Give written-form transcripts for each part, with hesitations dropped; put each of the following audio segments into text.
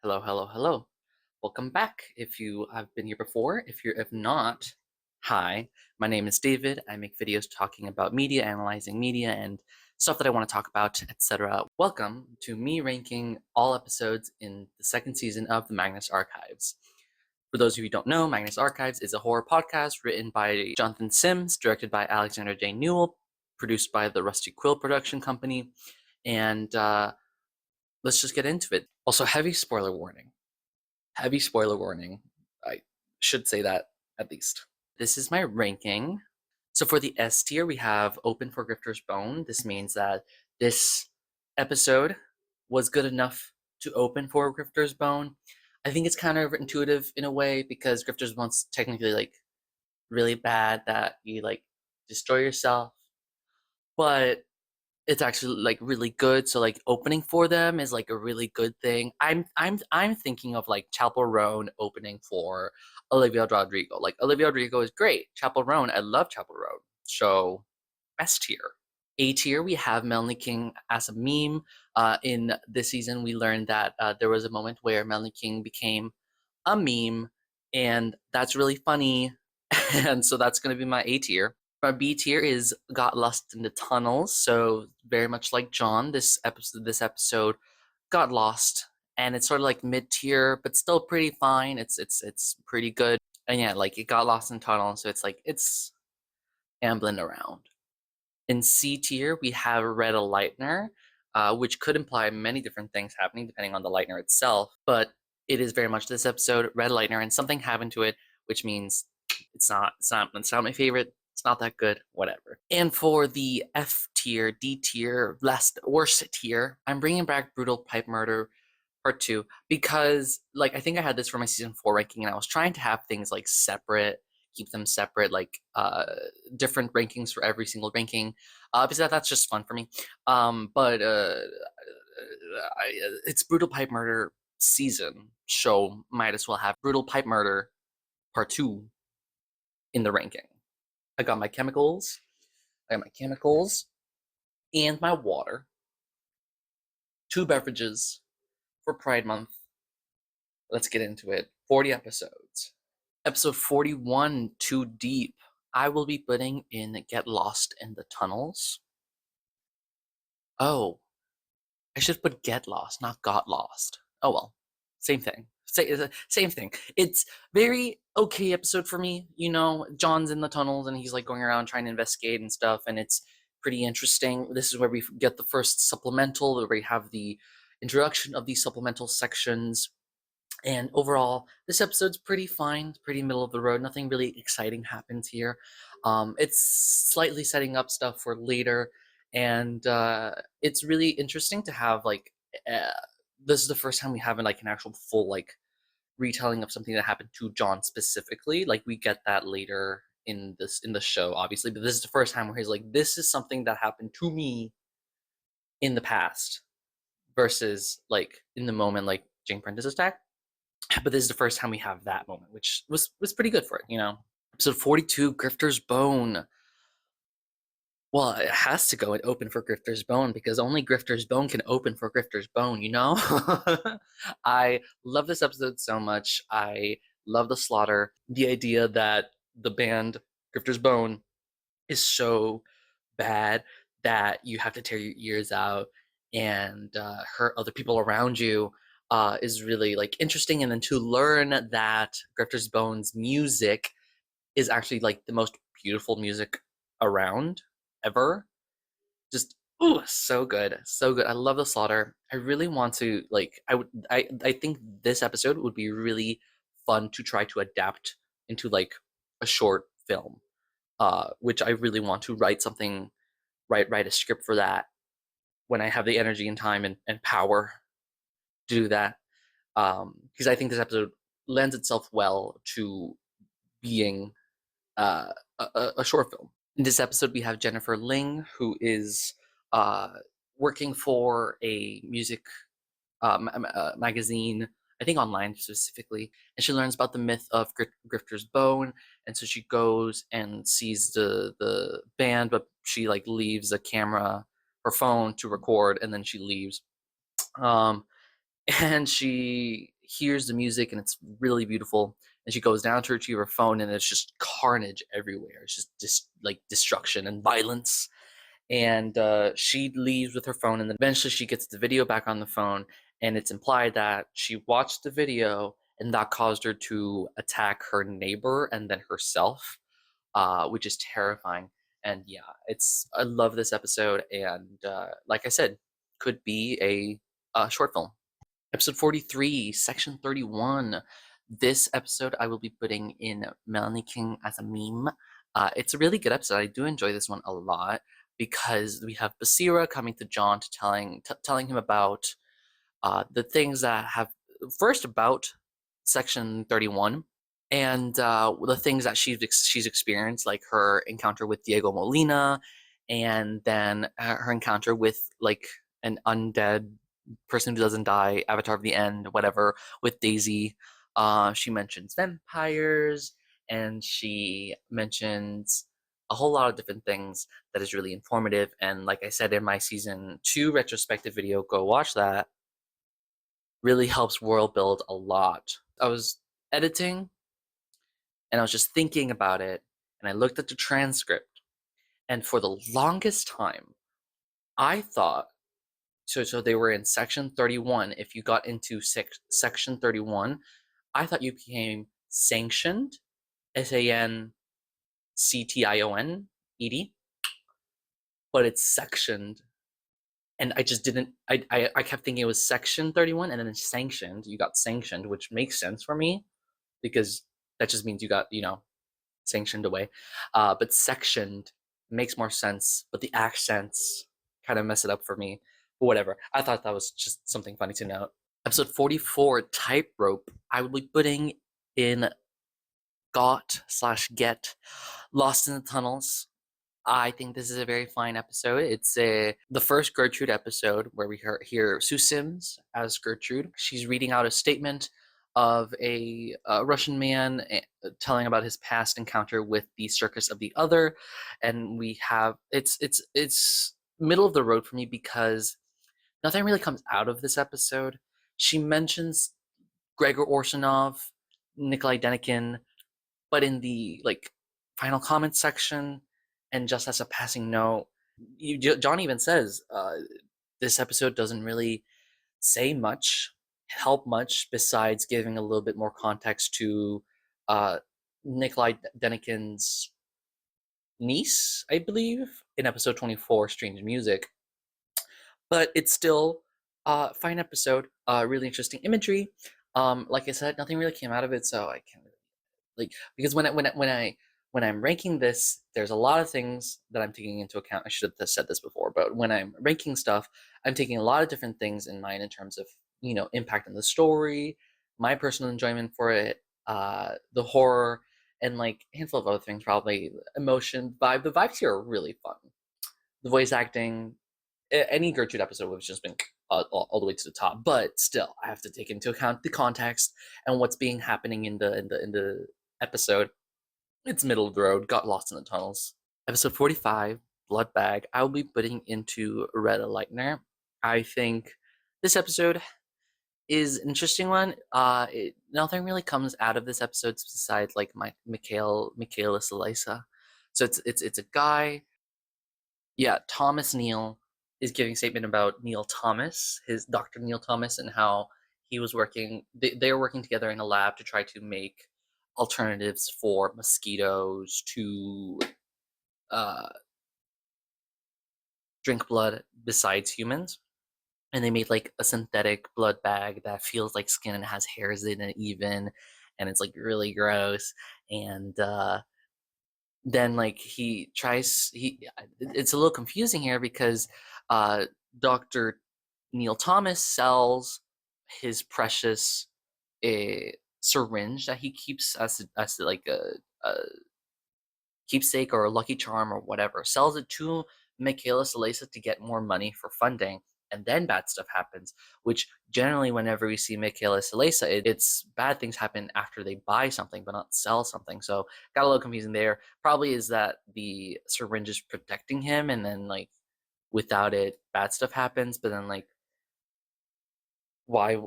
Hello, hello, hello. Welcome back. If you have been here before, if not, hi. My name is David. I make videos talking about media, analyzing media, and stuff that I want to talk about, etc. Welcome to me ranking all episodes in the second season of the Magnus Archives. For those of you who don't know, Magnus Archives is a horror podcast written by Jonathan Sims, directed by Alexander J. Newell, produced by the Rusty Quill production company, and let's just get into it. Also, heavy spoiler warning. Heavy spoiler warning. I should say that at least. This is my ranking. So for the S tier, we have Open for Grifter's Bone. This means that this episode was good enough to open for Grifter's Bone. I think it's counterintuitive in a way because Grifter's Bone's technically like really bad that you like destroy yourself, but it's actually like really good. So like opening for them is like a really good thing. I'm thinking of like Chapel Roan opening for Olivia Rodrigo. Like Olivia Rodrigo is great. Chapel Roan, I love Chapel Roan. So S tier. A tier, we have Melanie King as a meme. In this season, we learned that there was a moment where Melanie King became a meme, and that's really funny. And so that's going to be my A tier. My B tier is Got Lost in the Tunnels. So very much like John, this episode got lost, and it's sort of like mid tier, but still pretty fine. It's pretty good. And yeah, like it got lost in tunnels, so it's ambling around. In C tier, we have Red Lightner, which could imply many different things happening depending on the Lightner itself, but it is very much this episode, Red Lightner, and something happened to it, which means it's not my favorite. It's not that good, whatever. And for the F tier, D tier, worst tier, I'm bringing back Brutal Pipe Murder Part 2 because, like, I think I had this for my season 4 ranking, and I was trying to have things like separate, keep them separate, like different rankings for every single ranking, because that's just fun for me. But it's Brutal Pipe Murder season, so might as well have Brutal Pipe Murder Part 2 in the ranking. I got my chemicals. I got my chemicals and my water. 2 beverages for Pride Month. Let's get into it. 40 episodes. Episode 41, Too Deep. I will be putting in Get Lost in the Tunnels. Oh, I should put Get Lost, not Got Lost. Oh well, same thing. Same thing. It's very okay episode for me. You know, John's in the tunnels and he's like going around trying to investigate and stuff, and it's pretty interesting. This is where we get the first supplemental, where we have the introduction of these supplemental sections. And overall, this episode's pretty fine, pretty middle of the road. Nothing really exciting happens here. It's slightly setting up stuff for later, and it's really interesting to have like uh, this is the first time we have like an actual full like retelling of something that happened to John specifically. Like we get that later in the show, obviously, but this is the first time where he's like, "This is something that happened to me in the past," versus like in the moment, like Jane Prentice's attack. But this is the first time we have that moment, which was pretty good for it, you know. Episode 42, Grifter's Bone. Well, it has to go and open for Grifter's Bone because only Grifter's Bone can open for Grifter's Bone, you know? I love this episode so much. I love the slaughter. The idea that the band Grifter's Bone is so bad that you have to tear your ears out and hurt other people around you is really like interesting. And then to learn that Grifter's Bones music is actually like the most beautiful music around ever. Just ooh, so good, so good. I love the slaughter. I really want to like. I think this episode would be really fun to try to adapt into like a short film. Which I really want to write a script for that when I have the energy and time and power to do that. Because I think this episode lends itself well to being a short film. In this episode, we have Jennifer Ling, who is uh, working for a music magazine, I think online specifically, and she learns about the myth of Grifter's Bone, and so she goes and sees the band, but she like leaves a camera, her phone to record, and then she leaves. And she hears the music and it's really beautiful. And she goes down to retrieve her phone and it's just carnage everywhere. It's just like destruction and violence. And she leaves with her phone, and then eventually she gets the video back on the phone, and it's implied that she watched the video and that caused her to attack her neighbor and then herself, which is terrifying. And yeah, I love this episode, and like I said, could be a short film. Episode 43, section 31. This episode I will be putting in Melanie King as a meme. It's a really good episode. I do enjoy this one a lot because we have Basira coming to John to telling him about the things that have first about section 31 and the things that she's experienced, like her encounter with Diego Molina, and then her encounter with like an undead person who doesn't die, Avatar of the End, whatever, with Daisy. She mentions vampires, and she mentions a whole lot of different things that is really informative. And like I said in my season 2 retrospective video, go watch that. Really helps world build a lot. I was editing and I was just thinking about it, and I looked at the transcript, and for the longest time, I thought so they were in section 31. If you got into section 31, I thought you became sanctioned, SANCTIONED, but it's sectioned. And I just didn't, I kept thinking it was section 31 and then sanctioned. You got sanctioned, which makes sense for me because that just means you got, sanctioned away. But sectioned makes more sense, but the accents kind of mess it up for me. But whatever. I thought that was just something funny to note. Episode 44, Tightrope, I will be putting in Got/Get Lost in the Tunnels. I think this is a very fine episode. It's the first Gertrude episode where we hear Sue Sims as Gertrude. She's reading out a statement of a Russian man telling about his past encounter with the Circus of the Other, and we have it's middle of the road for me because nothing really comes out of this episode. She mentions Gregor Orsanov, Nikolai Denikin, but in the final comments section and just as a passing note, John even says this episode doesn't really say much, help much, besides giving a little bit more context to Nikolai Denikin's niece, I believe, in episode 24, Strange Music. But it's still a fine episode, really interesting imagery. Like I said, nothing really came out of it, so I can't because when I'm ranking this, there's a lot of things that I'm taking into account. I should have said this before, but when I'm ranking stuff, I'm taking a lot of different things in mind in terms of impact on the story, my personal enjoyment for it, the horror, and like a handful of other things, probably emotion, vibe. The vibes here are really fun. The voice acting, any Gertrude episode would have just been all the way to the top, but still, I have to take into account the context and what's being happening in the episode. It's middle of the road, got lost in the tunnels. Episode 45, Blood Bag, I will be putting into Retta Leitner. I think this episode is an interesting one. Nothing really comes out of this episode besides like Michaelis Elisa. So it's a guy. Yeah, Thomas Neal is giving a statement about Neil Thomas, his Dr. Neil Thomas, and how he was working. They were working together in a lab to try to make alternatives for mosquitoes to drink blood besides humans. And they made like a synthetic blood bag that feels like skin and has hairs in it even, and it's like really gross. And then like it's a little confusing here because Dr. Neil Thomas sells his precious syringe that he keeps as like a keepsake or a lucky charm or whatever, sells it to Michaelis Elisa to get more money for funding, and then bad stuff happens, which generally whenever we see Michaelis Elisa, it's bad things happen after they buy something but not sell something. So got a little confusing there. Probably is that the syringe is protecting him, and then like without it bad stuff happens, but then like why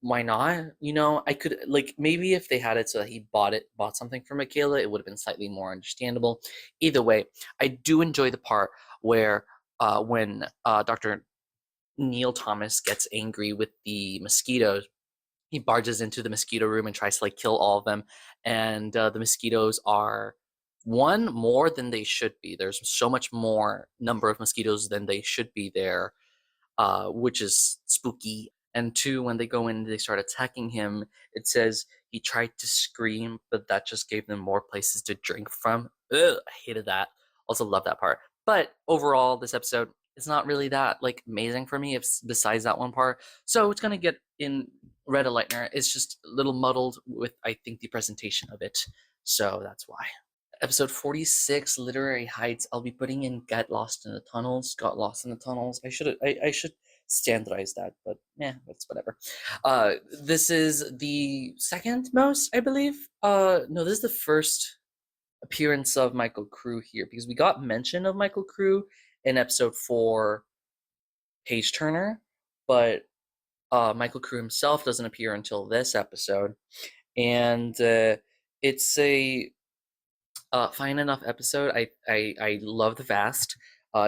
why not? You know, I could like maybe if they had it so that he bought something for Michaela, it would have been slightly more understandable. Either way, I do enjoy the part where when Dr. Neil Thomas gets angry with the mosquitoes, he barges into the mosquito room and tries to like kill all of them, and the mosquitoes are one more than they should be. There's so much more number of mosquitoes than they should be there, which is spooky. And two, when they go in and they start attacking him, it says he tried to scream, but that just gave them more places to drink from. Ugh, I hated that. Also love that part. But overall, this episode is not really that like amazing for me, if besides that one part. So it's gonna get in red lightner. It's just a little muddled with, I think, the presentation of it. So that's why. Episode 46, Literary Heights. I'll be putting in Get Lost in the Tunnels. Got Lost in the Tunnels. I should standardize that, but yeah, it's whatever. This is the second most, I believe. No, this is the first appearance of Michael Crew here, because we got mention of Michael Crew in episode 4, Page Turner, but Michael Crew himself doesn't appear until this episode. And it's a fine enough episode. I love the vast.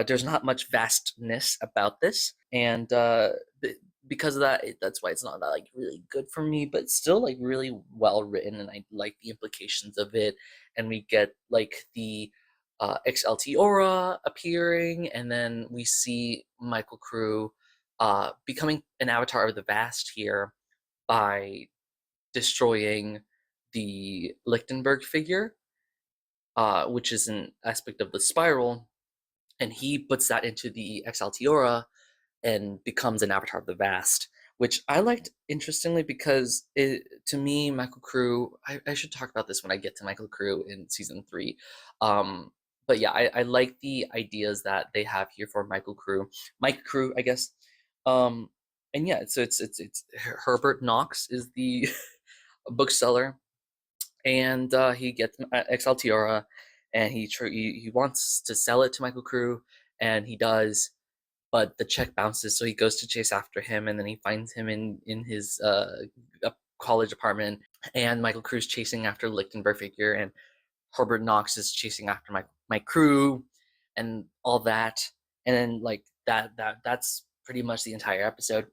There's not much vastness about this, and because of that, that's why it's not that like really good for me. But still, like really well written, and I like the implications of it. And we get like the XLT aura appearing, and then we see Michael Crew becoming an avatar of the vast here by destroying the Lichtenberg figure, which is an aspect of the spiral, and he puts that into the Exaltiora and becomes an avatar of the vast, which I liked, interestingly, because to me, Michael Crew, I should talk about this when I get to Michael Crew in season 3. But yeah, I like the ideas that they have here for Mike Crew, I guess. And yeah, so it's Herbert Knox is the bookseller, and he gets Exaltiora, and he wants to sell it to Michael Crew, and he does, but the check bounces, so he goes to chase after him, and then he finds him in his college apartment, and Michael Crew's chasing after Lichtenberg figure, and Herbert Knox is chasing after my crew, and all that, and then like that's pretty much the entire episode.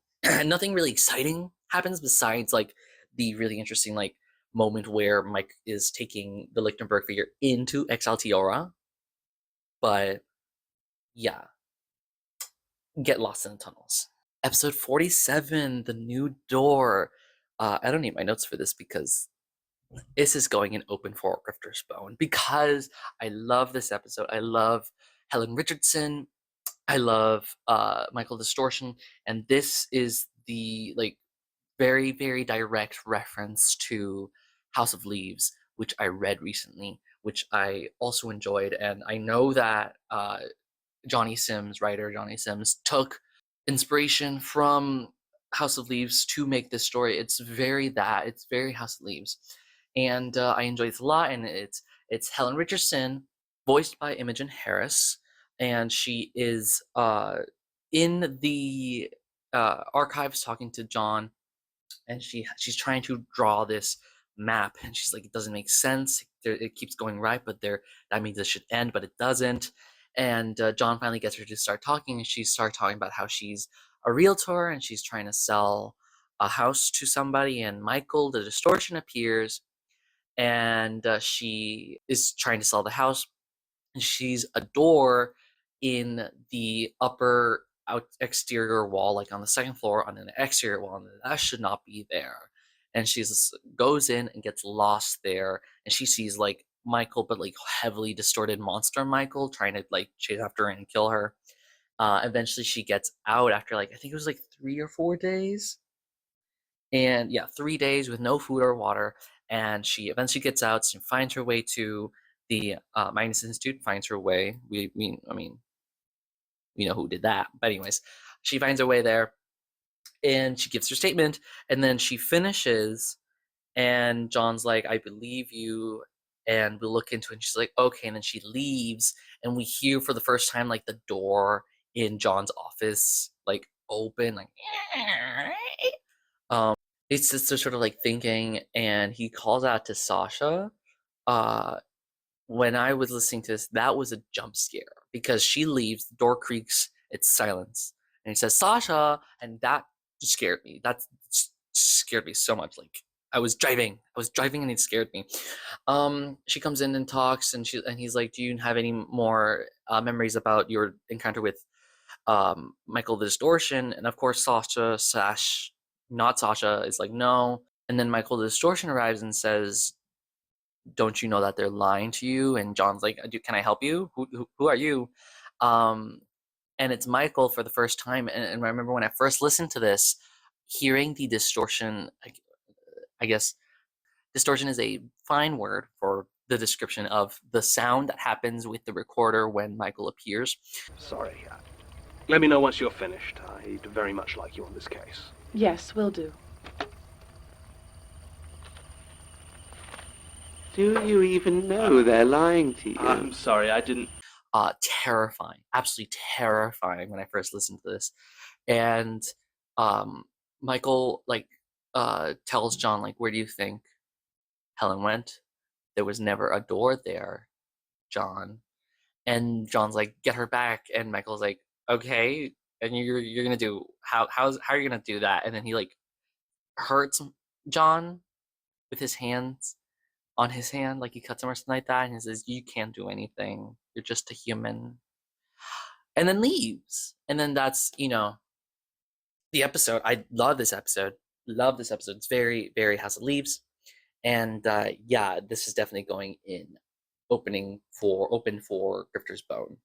Nothing really exciting happens besides like the really interesting like moment where Mike is taking the Lichtenberg figure into Exaltiora. But yeah, get lost in the tunnels. Episode 47, The New Door. I don't need my notes for this because this is going in open for Grifter's Bone, because I love this episode. I love Helen Richardson. I love Michael Distortion, and this is the like very, very direct reference to House of Leaves, which I read recently, which I also enjoyed. And I know that writer Johnny Sims, took inspiration from House of Leaves to make this story. It's very House of Leaves, and I enjoy this a lot. And it's Helen Richardson, voiced by Imogen Harris, and she is in the archives talking to John, and she's trying to draw this map, and she's like, it doesn't make sense. It keeps going right, but that means it should end, but it doesn't. And John finally gets her to start talking, and she starts talking about how she's a realtor and she's trying to sell a house to somebody. And Michael, the Distortion, appears, and she is trying to sell the house, and she's a door in the upper exterior wall, like on the second floor on an exterior wall, and that should not be there. And she goes in and gets lost there, and she sees like Michael, but like heavily distorted monster Michael, trying to like chase after her and kill her. Eventually she gets out after like, I think it was like 3 or 4 days, and yeah, 3 days with no food or water. And she eventually gets out. She finds her way to the Magnus Institute. Finds her way. I mean, we know who did that. But anyways, she finds her way there, and she gives her statement. And then she finishes, and John's like, "I believe you." And we look into it, and she's like, "Okay." And then she leaves, and we hear for the first time like the door in John's office like open, like. he sits there sort of like thinking, and he calls out to Sasha. Uh, when I was listening to this, that was a jump scare because she leaves, the door creaks, it's silence, and he says Sasha, and that scared me. That scared me so much. Like I was driving, and it scared me. She comes in and talks, and he's like, "Do you have any more memories about your encounter with Michael the Distortion?" And of course, not Sasha, is like, "No." And then Michael the Distortion arrives and says, "Don't you know that they're lying to you?" And John's like, "Can I help you? Who are you?" Um, and it's Michael for the first time. And I remember when I first listened to this, hearing the distortion. I guess distortion is a fine word for the description of the sound that happens with the recorder when Michael appears. Sorry. Let me know once you're finished. I'd very much like you on this case. Yes, will do. Do you even know they're lying to you? I'm sorry, I didn't. Terrifying, absolutely terrifying when I first listened to this. And um, Michael tells John, like, "Where do you think Helen went? There was never a door there, John." And John's like, "Get her back." And Michael's like, "Okay." And you're gonna do how are you gonna do that? And then he like hurts John with his hands on his hand, like he cuts him or something like that, and he says, "You can't do anything. You're just a human." And then leaves. And then that's, the episode. I love this episode. Love this episode. It's very, very House of Leaves. And yeah, this is definitely going in open for Grifter's Bone.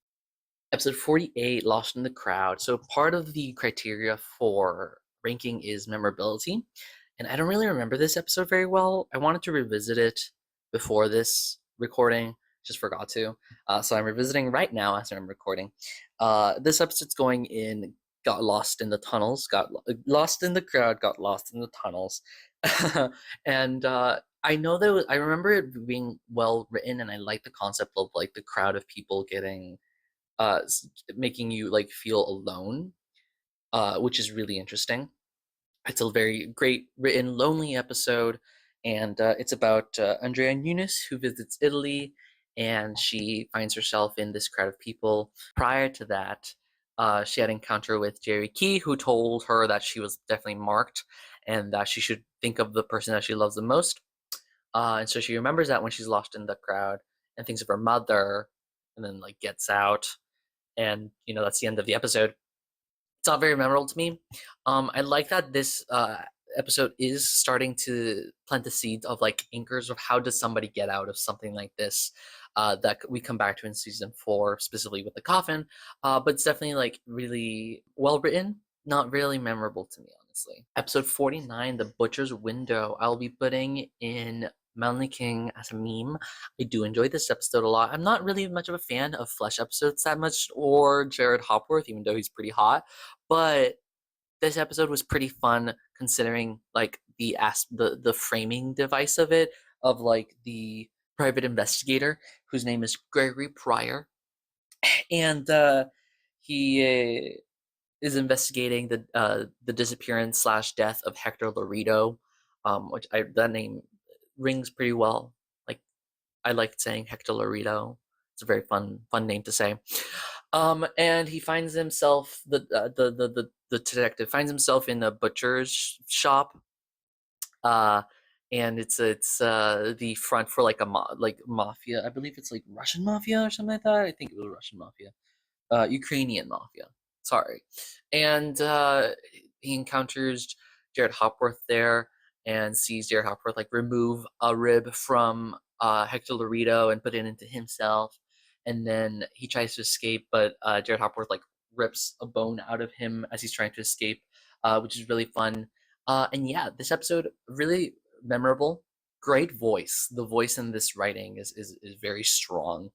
Episode 48, Lost in the Crowd. So part of the criteria for ranking is memorability. And I don't really remember this episode very well. I wanted to revisit it before this recording, just forgot to. So I'm revisiting right now as I'm recording. This episode's going in got lost in the tunnels, got lost in the crowd, got lost in the tunnels. And I know that I remember it being well written, and I like the concept of like the crowd of people getting making you like feel alone, which is really interesting. It's a very great written lonely episode, and it's about Andrea and Eunice, who visits Italy, and she finds herself in this crowd of people. Prior to that, she had an encounter with Jerry Key, who told her that she was definitely marked and that she should think of the person that she loves the most. And so she remembers that when she's lost in the crowd and thinks of her mother, and then like gets out, and that's the end of the episode. It's not very memorable to me. I like that this episode is starting to plant the seeds of like anchors of how does somebody get out of something like this, that we come back to in season 4, specifically with the coffin. But it's definitely like really well written, not really memorable to me, honestly. Episode 49, The Butcher's Window. I'll be putting in Melanie King as a meme. I do enjoy this episode a lot. I'm not really much of a fan of Flesh episodes that much, or Jared Hopworth, even though he's pretty hot. But this episode was pretty fun, considering like the framing device of it, of like the private investigator whose name is Gregory Pryor, and he is investigating the disappearance slash death of Hector Laredo, which that name rings pretty well. Like I like saying Hector Laredo. It's a very fun name to say. And he finds himself the detective finds himself in a butcher's shop. Uh, and it's the front for like like mafia. I believe it's like Russian mafia or something like that. I think it was Russian mafia. Ukrainian mafia. Sorry. And he encounters Jared Hopworth there and sees Jared Hopworth like remove a rib from Hector Laredo and put it into himself. And then he tries to escape, but Jared Hopworth like rips a bone out of him as he's trying to escape, which is really fun. And yeah, this episode really memorable. Great voice. The voice in this writing is very strong.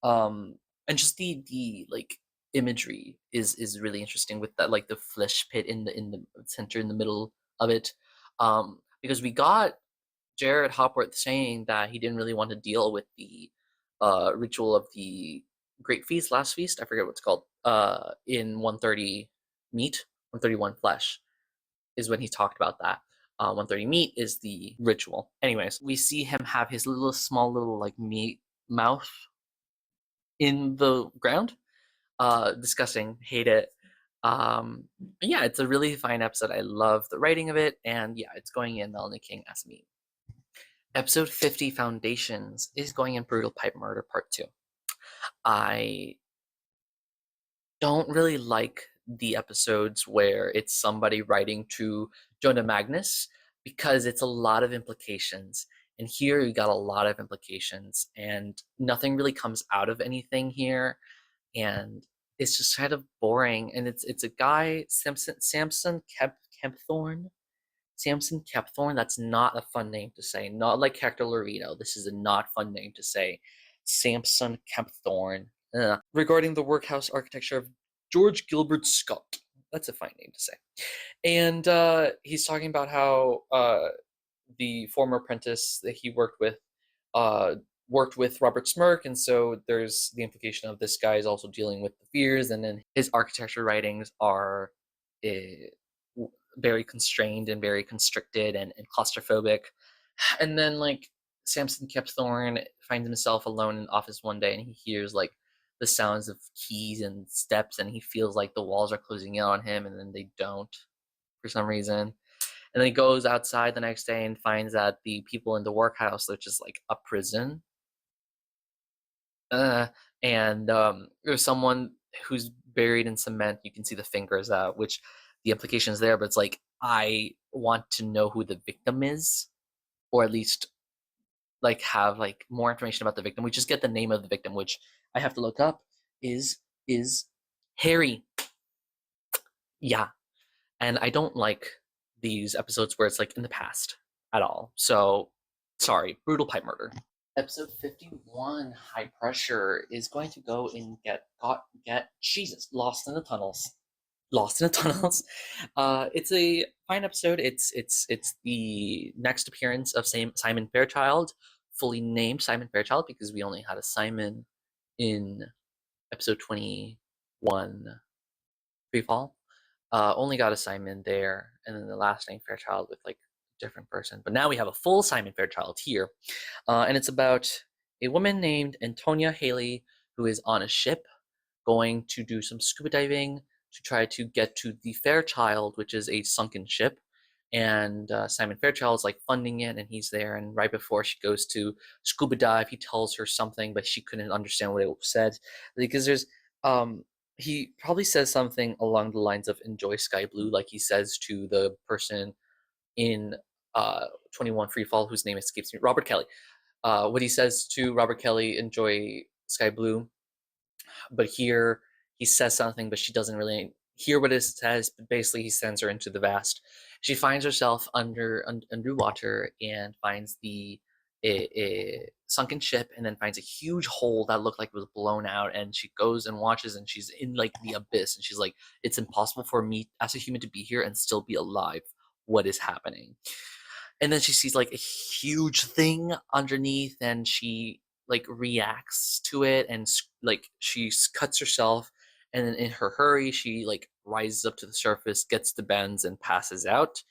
And just the like imagery is really interesting with that, like the flesh pit in the center in the middle of it, because we got Jared Hopworth saying that he didn't really want to deal with the ritual of the great feast, last feast, I forget what it's called, in 130 meat, 131 flesh is when he talked about that. 1:30 meet is the ritual. Anyways, we see him have his small little like meat mouth in the ground. Disgusting. Hate it. Yeah, it's a really fine episode. I love the writing of it, and yeah, it's going in Melanie King as me. Episode 50, Foundations, is going in Brutal Pipe Murder Part 2. I don't really like the episodes where it's somebody writing to Jonah Magnus because it's a lot of implications. And here you got a lot of implications, and nothing really comes out of anything here. And it's just kind of boring. And it's a guy, Samson Kempthorne. Samson Kempthorne. That's not a fun name to say. Not like Hector Lorito. This is a not fun name to say. Samson Kempthorne. Regarding the workhouse architecture of George Gilbert Scott. That's a fine name to say. And he's talking about how the former apprentice that he worked with Robert Smirk, and so there's the implication of this guy is also dealing with the fears, and then his architecture writings are very constrained and very constricted and claustrophobic. And then like Samson Kempthorne finds himself alone in office one day, and he hears like the sounds of keys and steps, and he feels like the walls are closing in on him, and then they don't for some reason. And then he goes outside the next day and finds that the people in the workhouse, which is like a prison, and there's someone who's buried in cement. You can see the fingers out, which the implication is there, but it's like, I want to know who the victim is, or at least like have like more information about the victim. We just get the name of the victim, which I have to look up, is Harry. Yeah. And I don't like these episodes where it's like in the past at all. So sorry. Brutal Pipe Murder. Episode 51, High Pressure, is going to go and get Jesus, Lost in the Tunnels. Lost in the Tunnels. It's a fine episode. It's the next appearance of Simon Fairchild, fully named Simon Fairchild, because we only had a Simon in episode 21, Freefall. Only got a Simon there, and then the last name Fairchild with like a different person. But now we have a full Simon Fairchild here, and it's about a woman named Antonia Haley who is on a ship going to do some scuba diving to try to get to the Fairchild, which is a sunken ship. And Simon Fairchild is like funding it, and he's there. And right before she goes to scuba dive, he tells her something, but she couldn't understand what it said, because there's he probably says something along the lines of "enjoy sky blue," like he says to the person in 21 Freefall, whose name escapes me, Robert Kelly. What he says to Robert Kelly, "enjoy sky blue," but here he says something, but she doesn't really hear what it says. But basically, he sends her into the vast. She finds herself underwater and finds a sunken ship, and then finds a huge hole that looked like it was blown out. And she goes and watches, and she's in like the abyss, and she's like, "It's impossible for me as a human to be here and still be alive. What is happening?" And then she sees like a huge thing underneath, and she like reacts to it, and like she cuts herself, and then in her hurry she like rises up to the surface, gets the bends, and passes out.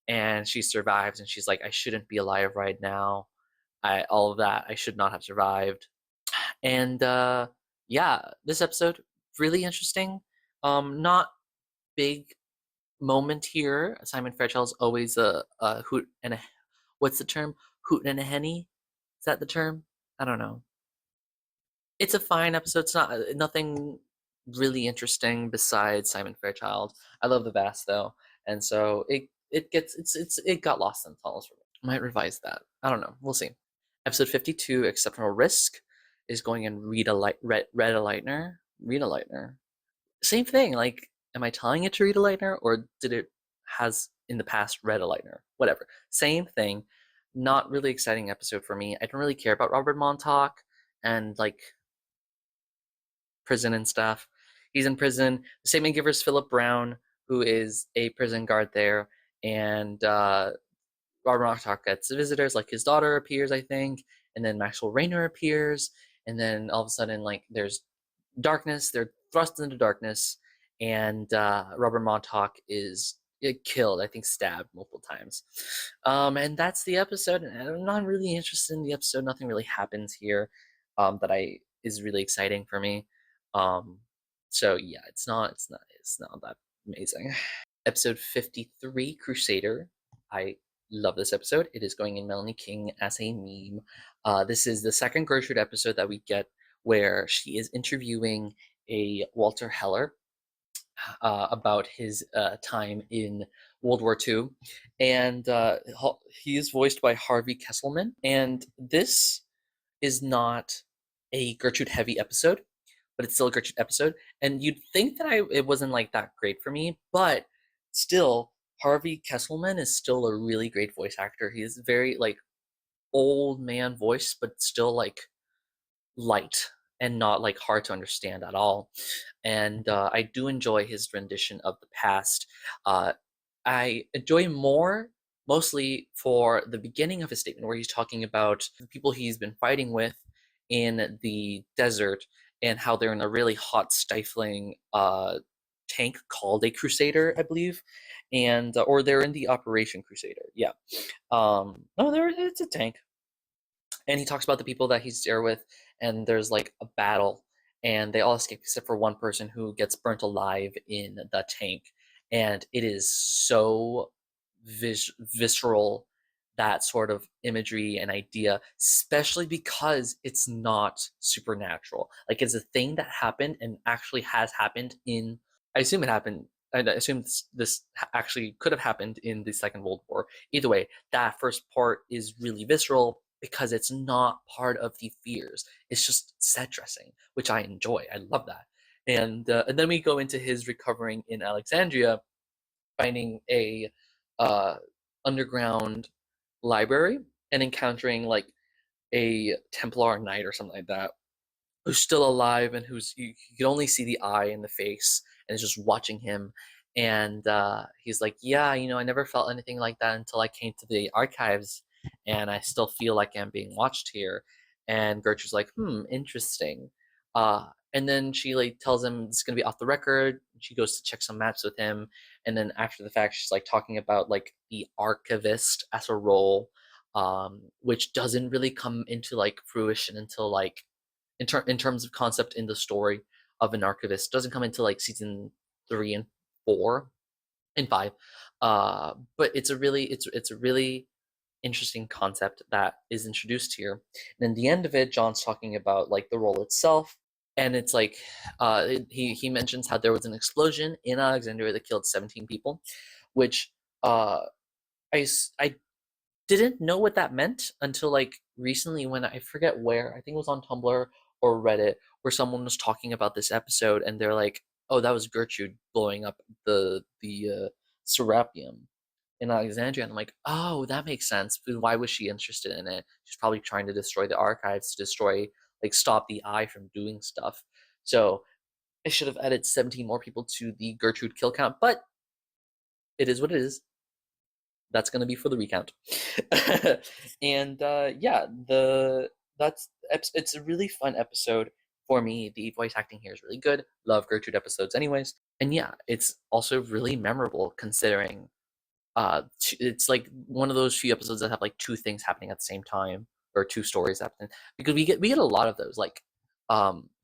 And she survives, and she's like, "I shouldn't be alive right now. All of that, I should not have survived." And yeah, this episode really interesting. Not big moment here. Simon Fairchild's always a hoot and a, what's the term? Hoot and a henny? Is that the term? I don't know. It's a fine episode. It's not nothing really interesting besides Simon Fairchild. I love the vast though, and so it got lost in the tunnels for me. Might revise that. I don't know. We'll see. Episode 52, Exceptional Risk, is going in Rita Lightner. Rita Lightner. Same thing. Like, am I telling it to Rita Lightner, or did it has in the past Rita Lightner? Whatever. Same thing. Not really exciting episode for me. I don't really care about Robert Montauk and like prison and stuff. He's in prison. The statement giver is Philip Brown, who is a prison guard there, and Robert Montauk gets visitors, like his daughter appears, I think, and then Maxwell Rayner appears, and then all of a sudden, like, there's darkness. They're thrust into darkness, and Robert Montauk is killed, I think stabbed multiple times. And that's the episode. And I'm not really interested in the episode. Nothing really happens here that I is really exciting for me. Um, so yeah, it's not that amazing. Episode 53, Crusader. I love this episode. It is going in Melanie King as a meme. This is the second Gertrude episode that we get where she is interviewing a Walter Heller about his time in World War II, and he is voiced by Harvey Kesselman. And this is not a Gertrude heavy episode, but it's still a Gertrude episode. And you'd think that it wasn't like that great for me, but still, Harvey Kesselman is still a really great voice actor. He is very like old man voice, but still like light and not like hard to understand at all. And I do enjoy his rendition of the past. I enjoy more mostly for the beginning of his statement where he's talking about the people he's been fighting with in the desert and how they're in a really hot, stifling tank called a Crusader, I believe, and or they're in the Operation Crusader. Yeah. No, it's a tank, and he talks about the people that he's there with, and there's like a battle, and they all escape except for one person who gets burnt alive in the tank, and it is so visceral, that sort of imagery and idea, especially because it's not supernatural. Like it's a thing that happened and actually has happened in. I assume it happened. I assume this actually could have happened in the Second World War. Either way, that first part is really visceral because it's not part of the fears. It's just set dressing, which I enjoy. I love that. And then we go into his recovering in Alexandria, finding a uh, underground library and encountering like a Templar knight or something like that, who's still alive and who's you can only see the eye and the face and is just watching him. And he's like, yeah, I never felt anything like that until I came to the archives, and I still feel like I'm being watched here. And Gertrude's like, interesting. And then she like tells him it's gonna be off the record. She goes to check some maps with him, and then after the fact, she's like talking about like the archivist as a role, which doesn't really come into like fruition until like in terms of concept in the story of an archivist doesn't come into like season 3 and 4 and 5. But it's a really interesting concept that is introduced here. And in the end of it, John's talking about like the role itself, and it's like he mentions how there was an explosion in Alexandria that killed 17 people, which uh, I didn't know what that meant until like recently when I forget where, I think it was on Tumblr or Reddit, where someone was talking about this episode and they're like, "Oh, that was Gertrude blowing up the Serapeum in Alexandria." And I'm like, "Oh, that makes sense. Why was she interested in it? She's probably trying to destroy the archives, to destroy like stop the eye from doing stuff." So I should have added 17 more people to the Gertrude kill count, but it is what it is. That's going to be for the recount. And yeah, it's a really fun episode for me. The voice acting here is really good. Love Gertrude episodes anyways. And yeah, it's also really memorable considering it's like one of those few episodes that have like two things happening at the same time, or two stories happening, because we get a lot of those, like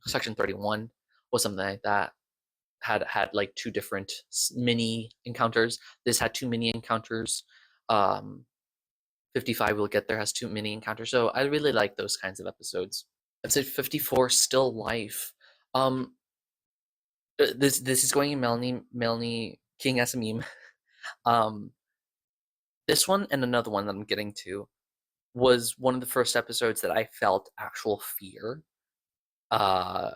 Section 31 was something like that, had like two different mini encounters. This had two mini encounters. 55 We'll Get There has two mini encounters. So I really like those kinds of episodes. Episode 54, Still Life. This is going in Melanie King as a meme. Um, this one and another one that I'm getting to was one of the first episodes that I felt actual fear. Uh,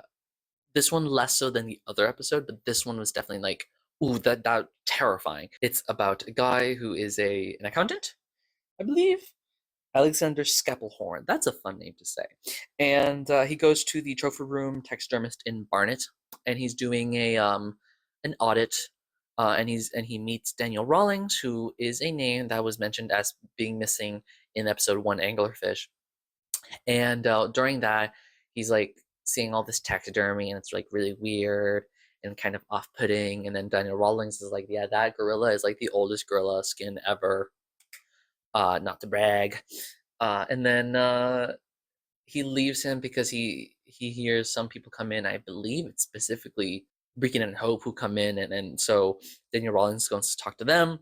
this one less so than the other episode, but this one was definitely like, ooh, that terrifying. It's about a guy who is an accountant, I believe. Alexander Skeppelhorn. That's a fun name to say. And he goes to the trophy room taxidermist in Barnet, and he's doing an audit. And he meets Daniel Rawlings, who is a name that was mentioned as being missing in episode 1, Anglerfish. And during that, he's like seeing all this taxidermy, and it's like really weird. and kind of off-putting. And then Daniel Rawlings is like, yeah, that gorilla is like the oldest gorilla skin ever. Not to brag. And then he leaves him because he hears some people come in. I believe it's specifically Beacon and Hope who come in, and so Daniel Rawlings goes to talk to them,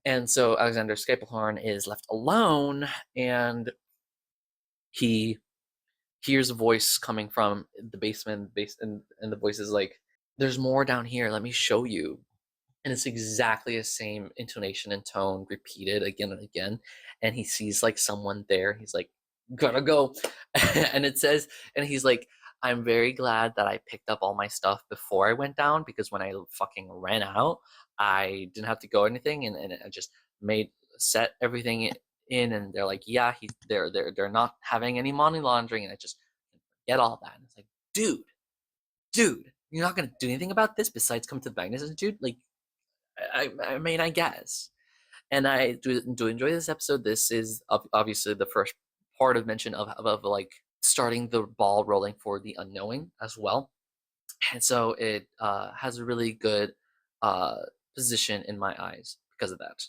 and so Alexander Scapelhorn is left alone, and he hears a voice coming from the basement, and the voice is like, "There's more down here. Let me show you." And it's exactly the same intonation and tone repeated again and again. And he sees like someone there. He's like, gotta go. And it says, and he's like, I'm very glad that I picked up all my stuff before I went down, because when I fucking ran out, I didn't have to go anything, and I just set everything in, and they're like, yeah, they're not having any money laundering, and I just get all that. And it's like, dude, you're not gonna do anything about this besides come to the Magnus Institute? Like, I mean, I guess. And I do enjoy this episode. This is obviously the first part of mention of like starting the ball rolling for the unknowing as well. And so it has a really good position in my eyes because of that.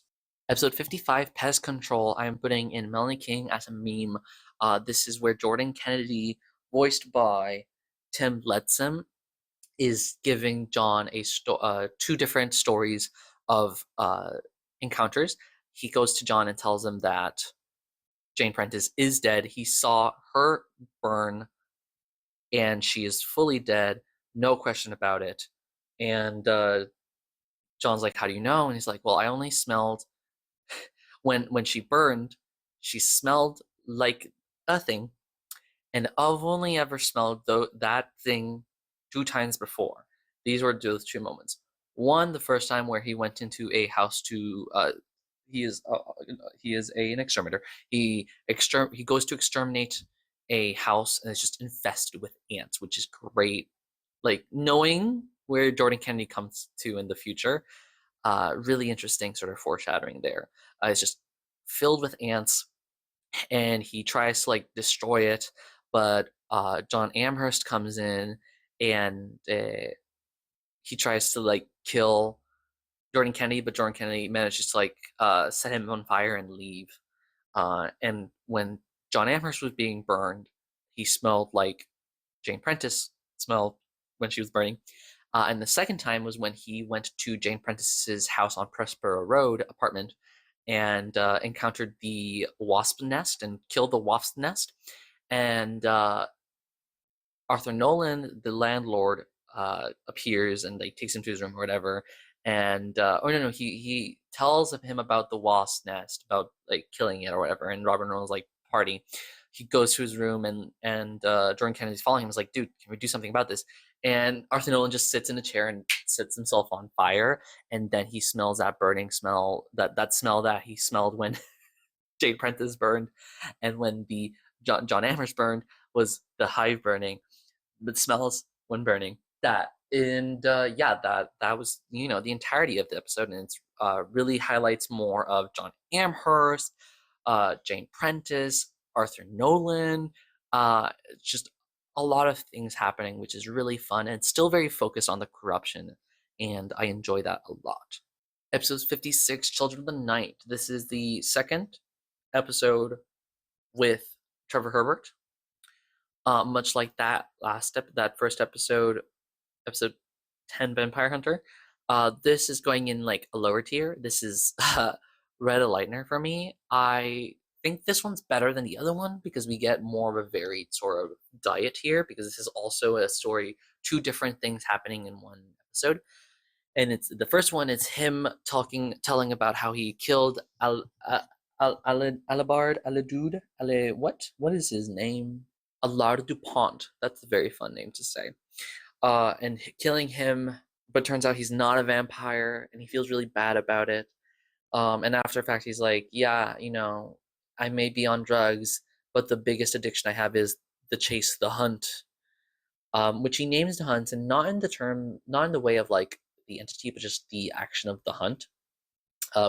Episode 55, Pest Control, I am putting in Melanie King as a meme. This is where Jordan Kennedy, voiced by Tim Ledsam, is giving John two different stories of encounters. He goes to John and tells him that Jane Prentice is dead. He saw her burn, and she is fully dead, no question about it. And John's like, "How do you know?" And he's like, "Well, I only smelled when she burned. She smelled like a thing, and I've only ever smelled that thing 2 times before. These were those 2 moments. One, the first time where he went into a house to he is an exterminator. He goes to exterminate a house, and it's just infested with ants, which is great. Like, knowing where Jordan Kennedy comes to in the future, really interesting sort of foreshadowing there. It's just filled with ants, and he tries to like destroy it, but John Amherst comes in, and he tries to like kill Jordan Kennedy, but Jordan Kennedy manages to like set him on fire and leave. And when John Amherst was being burned, he smelled like Jane Prentice smelled when she was burning. And the second time was when he went to Jane Prentice's house on Pressborough Road apartment, and encountered the wasp nest and killed the wasp nest. And Arthur Nolan, the landlord, appears and like takes him to his room or whatever. And oh no, he tells him about the wasp nest, about like killing it or whatever. And Robert Nolan's like, party. He goes to his room, and Jordan Kennedy's following him. He's like, dude, can we do something about this? And Arthur Nolan just sits in a chair and sets himself on fire. And then he smells that burning smell, that smell that he smelled when Jane Prentice burned, and when the John Amherst burned was the hive burning. But smells when burning. That, and yeah, that was the entirety of the episode, and it's really highlights more of John Amherst, Jane Prentice, Arthur Nolan, just a lot of things happening, which is really fun and still very focused on the corruption, and I enjoy that a lot. Episode 56, Children of the Night. This is the second episode with Trevor Herbert. Much like that first episode 10, Vampire Hunter. This is going in like a lower tier. This is Red Lightner for me. I think this one's better than the other one because we get more of a varied sort of diet here, because this is also a story, 2 different things happening in one episode. And it's the first one is him telling about how he killed Alabard, Aladude, what is his name? Allard Dupont. That's a very fun name to say. And killing him, but turns out he's not a vampire, and he feels really bad about it. And after the fact, he's like, yeah, I may be on drugs, but the biggest addiction I have is the chase, the hunt, which he names the hunt, and not in the way of like the entity, but just the action of the hunt,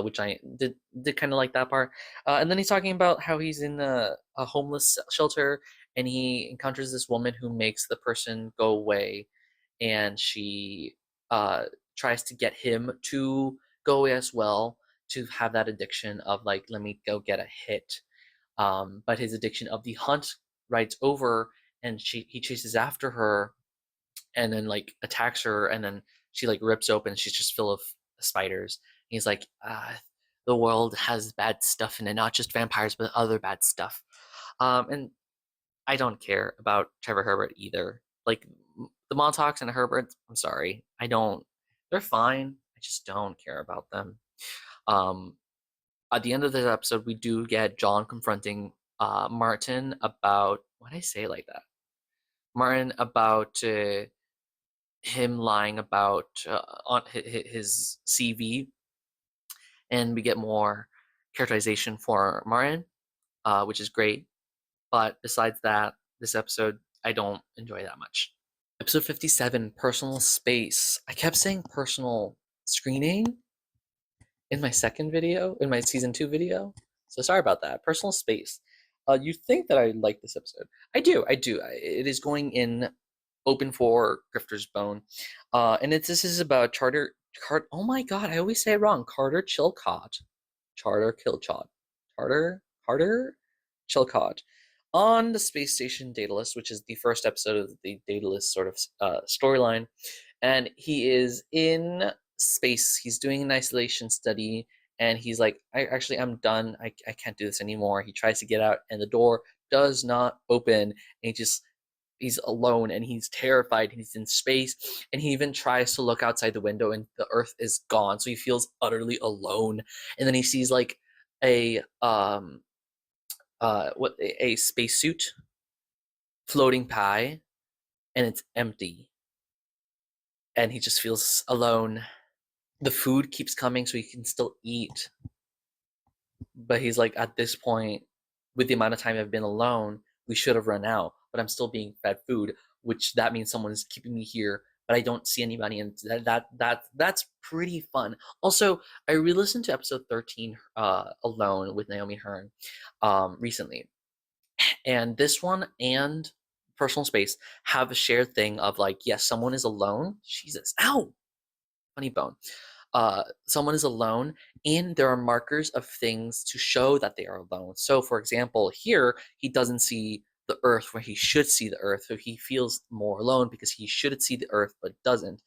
which I did kind of like that part. And then he's talking about how he's in a homeless shelter, and he encounters this woman who makes the person go away, and she tries to get him to go as well, to have that addiction of like, let me go get a hit. But his addiction of the hunt rides over, and he chases after her, and then like attacks her, and then she like rips open, and she's just full of spiders. And he's like, the world has bad stuff in it, not just vampires, but other bad stuff. And I don't care about Trevor Herbert either. Like the Montauk's and Herbert, I'm sorry, I don't. They're fine. I just don't care about them. Um, at the end of this episode, we do get John confronting Martin about, why did I say it like that? Martin about him lying about on his CV, and we get more characterization for Martin, which is great. But besides that, this episode I don't enjoy that much. Episode 57, personal space. I kept saying personal screening in my second video, in my season 2 video. So sorry about that. Personal space. You think that I like this episode? I do. It is going in open for Grifter's Bone, and this is about Oh my God, I always say it wrong. Carter Chilcott, Carter Chilcott, on the space station Daedalus, which is the first episode of the Daedalus sort of storyline, and he is in space. He's doing an isolation study, and he's like, I'm done. I can't do this anymore. He tries to get out, and the door does not open, and he's alone, and he's terrified. He's in space, and he even tries to look outside the window, and the earth is gone, so he feels utterly alone. And then he sees like a a spacesuit floating by, and it's empty, and he just feels alone. The food keeps coming, so he can still eat, but he's like, at this point, with the amount of time I've been alone, we should have run out, but I'm still being fed food, which that means someone is keeping me here, but I don't see anybody, and that's pretty fun. Also, I re-listened to episode 13 alone with Naomi Hearn recently, and this one and personal space have a shared thing of like, yes, someone is alone. Jesus, ow, funny bone. Someone is alone, and there are markers of things to show that they are alone. So, for example, here he doesn't see the earth where he should see the earth, so he feels more alone because he should see the earth but doesn't.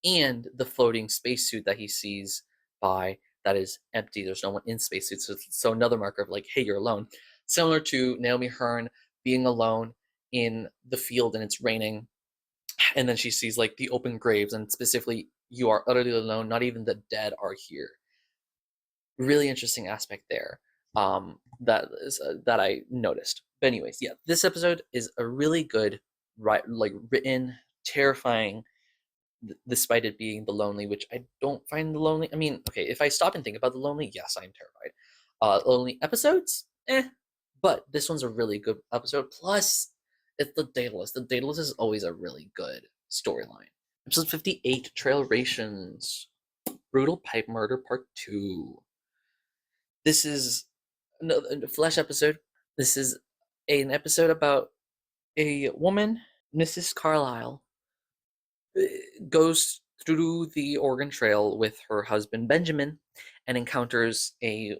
And the floating spacesuit that he sees by, that is empty. There's no one in spacesuit. So another marker of like, hey, you're alone. Similar to Naomi Hearn being alone in the field and it's raining, and then she sees like the open graves, and specifically, you are utterly alone, not even the dead are here. Really interesting aspect there, that I noticed. But anyways, yeah, this episode is a really good, written, terrifying, despite it being the lonely, which I don't find the lonely. I mean, okay, if I stop and think about the lonely, yes, I'm terrified. Lonely episodes, but this one's a really good episode. Plus, it's the Daedalus. The Daedalus is always a really good storyline. Episode 58, Trail Rations. Brutal Pipe Murder Part 2. This is a Flesh episode. This is an episode about a woman, Mrs. Carlisle, goes through the Oregon Trail with her husband Benjamin and encounters a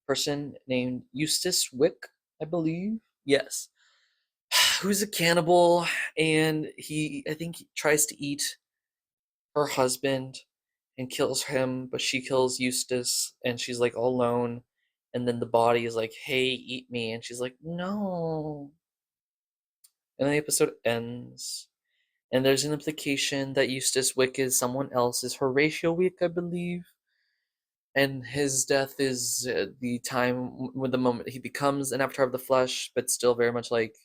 person named Eustace Wick, I believe. Yes. Who's a cannibal, and I think he tries to eat her husband and kills him, but she kills Eustace, and she's like all alone. And then the body is like, hey, eat me. And she's like, no. And the episode ends. And there's an implication that Eustace Wick is someone else's, Horatio Wick, I believe. And his death is the time when the moment he becomes an avatar of the flesh, but still very much like,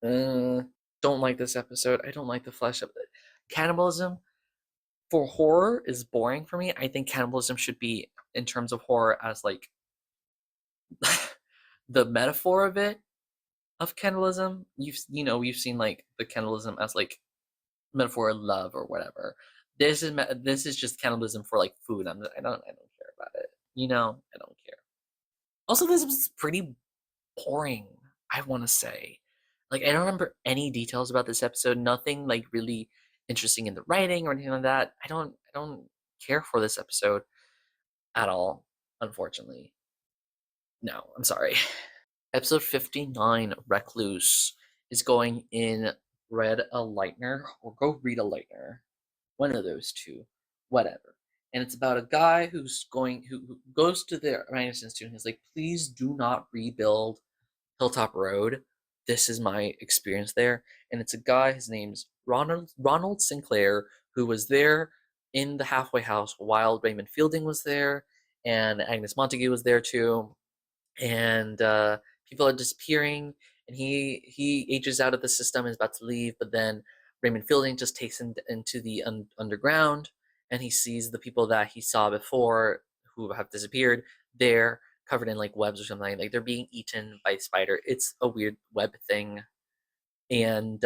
don't like this episode. I don't like the flesh of it. Cannibalism for horror is boring for me. I think cannibalism should be, in terms of horror, as like the metaphor of it, of cannibalism. You've seen like the cannibalism as like metaphor of love or whatever. This is just cannibalism for like food. I don't care about it. I don't care. Also, this was pretty boring, I want to say. Like, I don't remember any details about this episode. Nothing like really interesting in the writing or anything like that. I don't care for this episode at all, unfortunately. No, I'm sorry. Episode 59, Recluse, is going in Read a Lightner or Go Read a Lightner. One of those two. Whatever. And it's about a guy who goes to the Magnus Institute and he's like, please do not rebuild Hilltop Road. This is my experience there. And it's a guy, his name's Ronald Sinclair, who was there in the halfway house while Raymond Fielding was there, and Agnes Montague was there too. And people are disappearing, and he ages out of the system and is about to leave, but then Raymond Fielding just takes him into the underground, and he sees the people that he saw before who have disappeared there, covered in like webs or something. Like they're being eaten by a spider. It's a weird web thing, and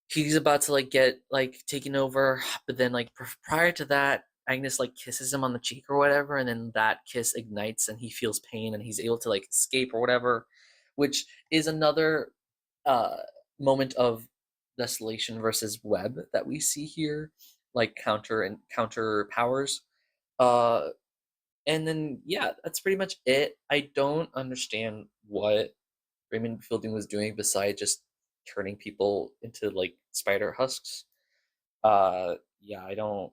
he's about to like get like taken over, but then like prior to that, Agnes like kisses him on the cheek or whatever, and then that kiss ignites and he feels pain and he's able to like escape or whatever, which is another uh moment of desolation versus web that we see here, like counter powers. uh and then yeah, that's pretty much it. I don't understand what Raymond Fielding was doing besides just turning people into like spider husks. Yeah, I don't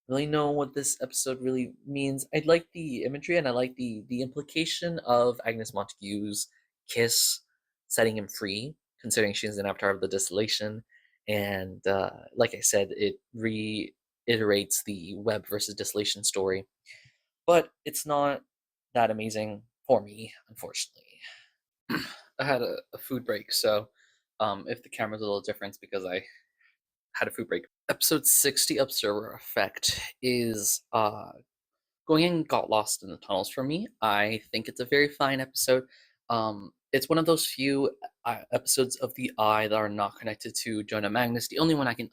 really know what this episode really means. I like the imagery and I like the implication of Agnes Montague's kiss setting him free, considering she's an avatar of the desolation. And like I said, it reiterates the web versus desolation story, but it's not that amazing for me, unfortunately. I had a food break, so if the camera's a little different, it's because I had a food break. Episode 60, Observer Effect, is going and got lost in the tunnels for me. I think it's a very fine episode. It's one of those few episodes of the Eye that are not connected to Jonah Magnus. The only one I can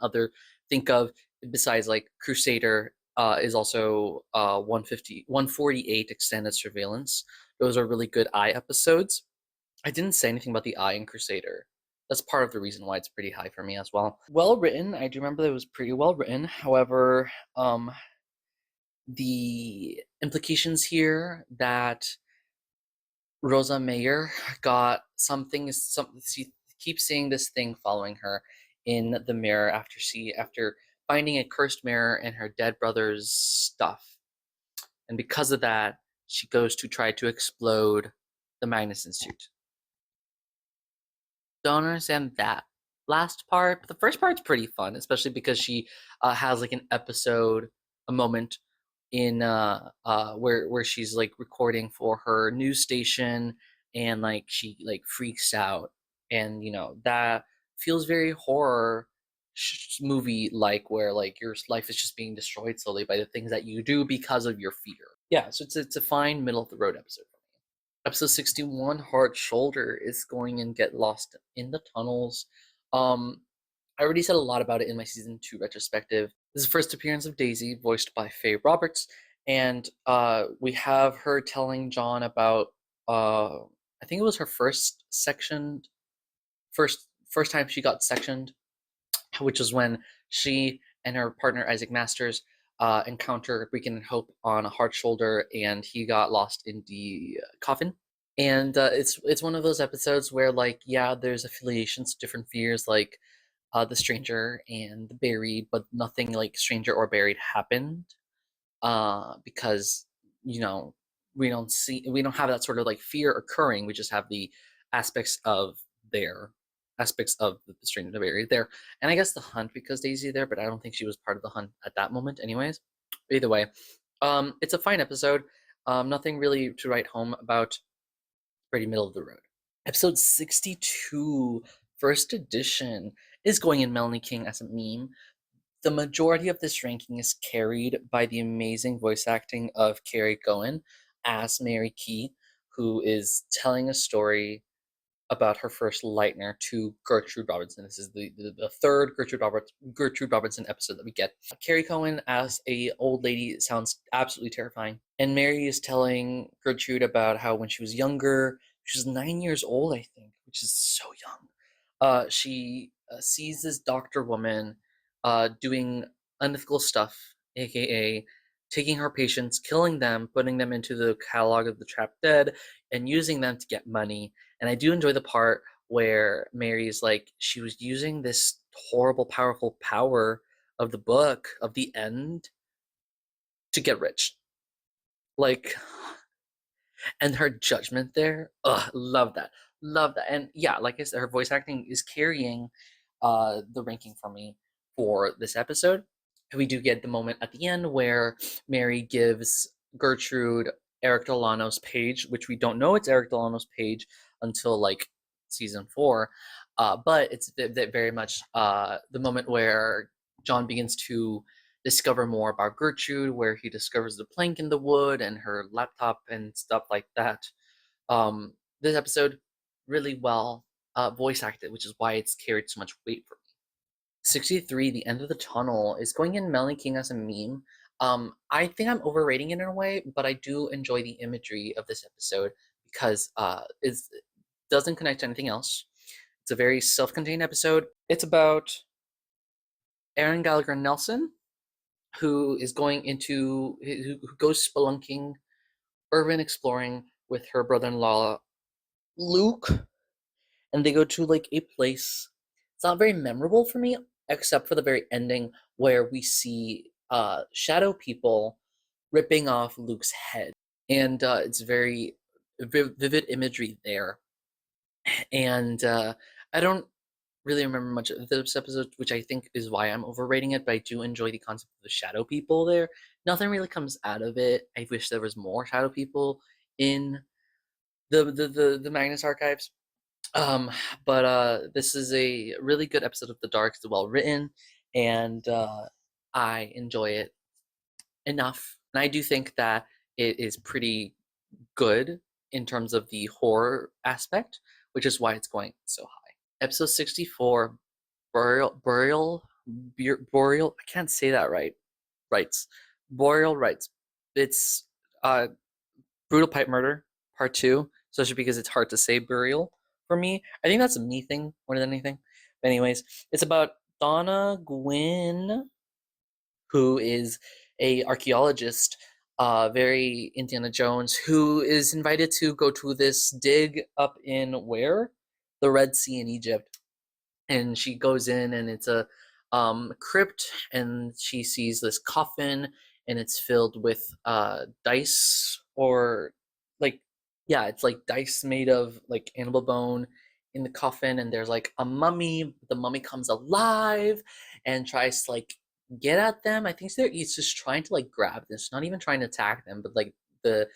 think of besides like Crusader is also 148 Extended Surveillance. Those are really good Eye episodes. I didn't say anything about the Eye in Crusader. That's part of the reason why it's pretty high for me as well. Well written. I do remember that it was pretty well written. However, the implications here that Rosa Mayer got she keeps seeing this thing following her in the mirror after finding a cursed mirror in her dead brother's stuff. And because of that, she goes to try to explode the Magnus Institute. Don't understand that last part, but the first part's pretty fun, especially because she has like an episode, a moment in where she's like recording for her news station, and like she like freaks out, and that feels very horror movie like, where like your life is just being destroyed slowly by the things that you do because of your fear. Yeah, so it's a fine middle of the road episode. Episode 61, Hard Shoulder, is going and get lost in the tunnels. I already said a lot about it in my season 2 retrospective. This is the first appearance of Daisy, voiced by Faye Roberts, and we have her telling John about I think it was her first time she got sectioned, which was when she and her partner Isaac Masters encounter Beacon and Hope on a Hard Shoulder, and he got lost in the coffin. And it's one of those episodes where like, yeah, there's affiliations to different fears, like the stranger and the buried, but nothing like stranger or buried happened, because we don't have that sort of like fear occurring. We just have the aspects of the stranger and the buried there, and I guess the hunt because Daisy there, but I don't think she was part of the hunt at that moment anyways. Either way, it's a fine episode. Nothing really to write home about. Pretty middle of the road. Episode 62, first edition, is going in Melanie King as a meme. The majority of this ranking is carried by the amazing voice acting of Carrie Cohen as Mary Key, who is telling a story about her first Lightner to Gertrude Robinson. This is the third Gertrude Robinson episode that we get. Carrie Cohen as a old lady sounds absolutely terrifying. And Mary is telling Gertrude about how when she was younger, she was 9 years old, I think, which is so young. She sees this doctor woman doing unethical stuff, aka taking her patients, killing them, putting them into the catalog of the trapped dead, and using them to get money. And I do enjoy the part where Mary's like, she was using this horrible, powerful power of the book, of the end, to get rich. Like, and her judgment there, ugh, love that. Love that. And yeah, like I said, her voice acting is carrying the ranking for me for this episode. We do get the moment at the end where Mary gives Gertrude Eric Delano's page, which we don't know it's Eric Delano's page until like season 4. But it's very much the moment where John begins to discover more about Gertrude, where he discovers the plank in the wood and her laptop and stuff like that. This episode really well voice acted, which is why it's carried so much weight for me. 63, The End of the Tunnel, is going in Melanie King as a meme. I think I'm overrating it in a way, but I do enjoy the imagery of this episode because it doesn't connect to anything else. It's a very self-contained episode. It's about Aaron Gallagher Nelson, who is going into who goes spelunking, urban exploring with her brother-in-law Luke, and they go to like a place. It's not very memorable for me, except for the very ending where we see shadow people ripping off Luke's head, and it's very vivid imagery there. And I don't really remember much of this episode, which I think is why I'm overrating it, but I do enjoy the concept of the shadow people there. Nothing really comes out of it. I wish there was more shadow people in the Magnus archives. Um, but this is a really good episode of The Dark. It's well written, and I enjoy it enough. And I do think that it is pretty good in terms of the horror aspect, which is why it's going so high. Episode 64, Boreal. I can't say that right. Rights, Boreal rights. It's brutal pipe murder part 2, especially because it's hard to say burial for me. I think that's a me thing more than anything. But anyways, it's about Donna Gwynn, who is a archaeologist, very Indiana Jones, who is invited to go to this dig up in where? The Red Sea in Egypt. And she goes in and it's a crypt, and she sees this coffin, and it's filled with dice, or like, yeah, it's like dice made of like animal bone in the coffin, and there's like a mummy. The mummy comes alive and tries to like get at them. I think it's just trying to like grab them. It's not even trying to attack them, but like the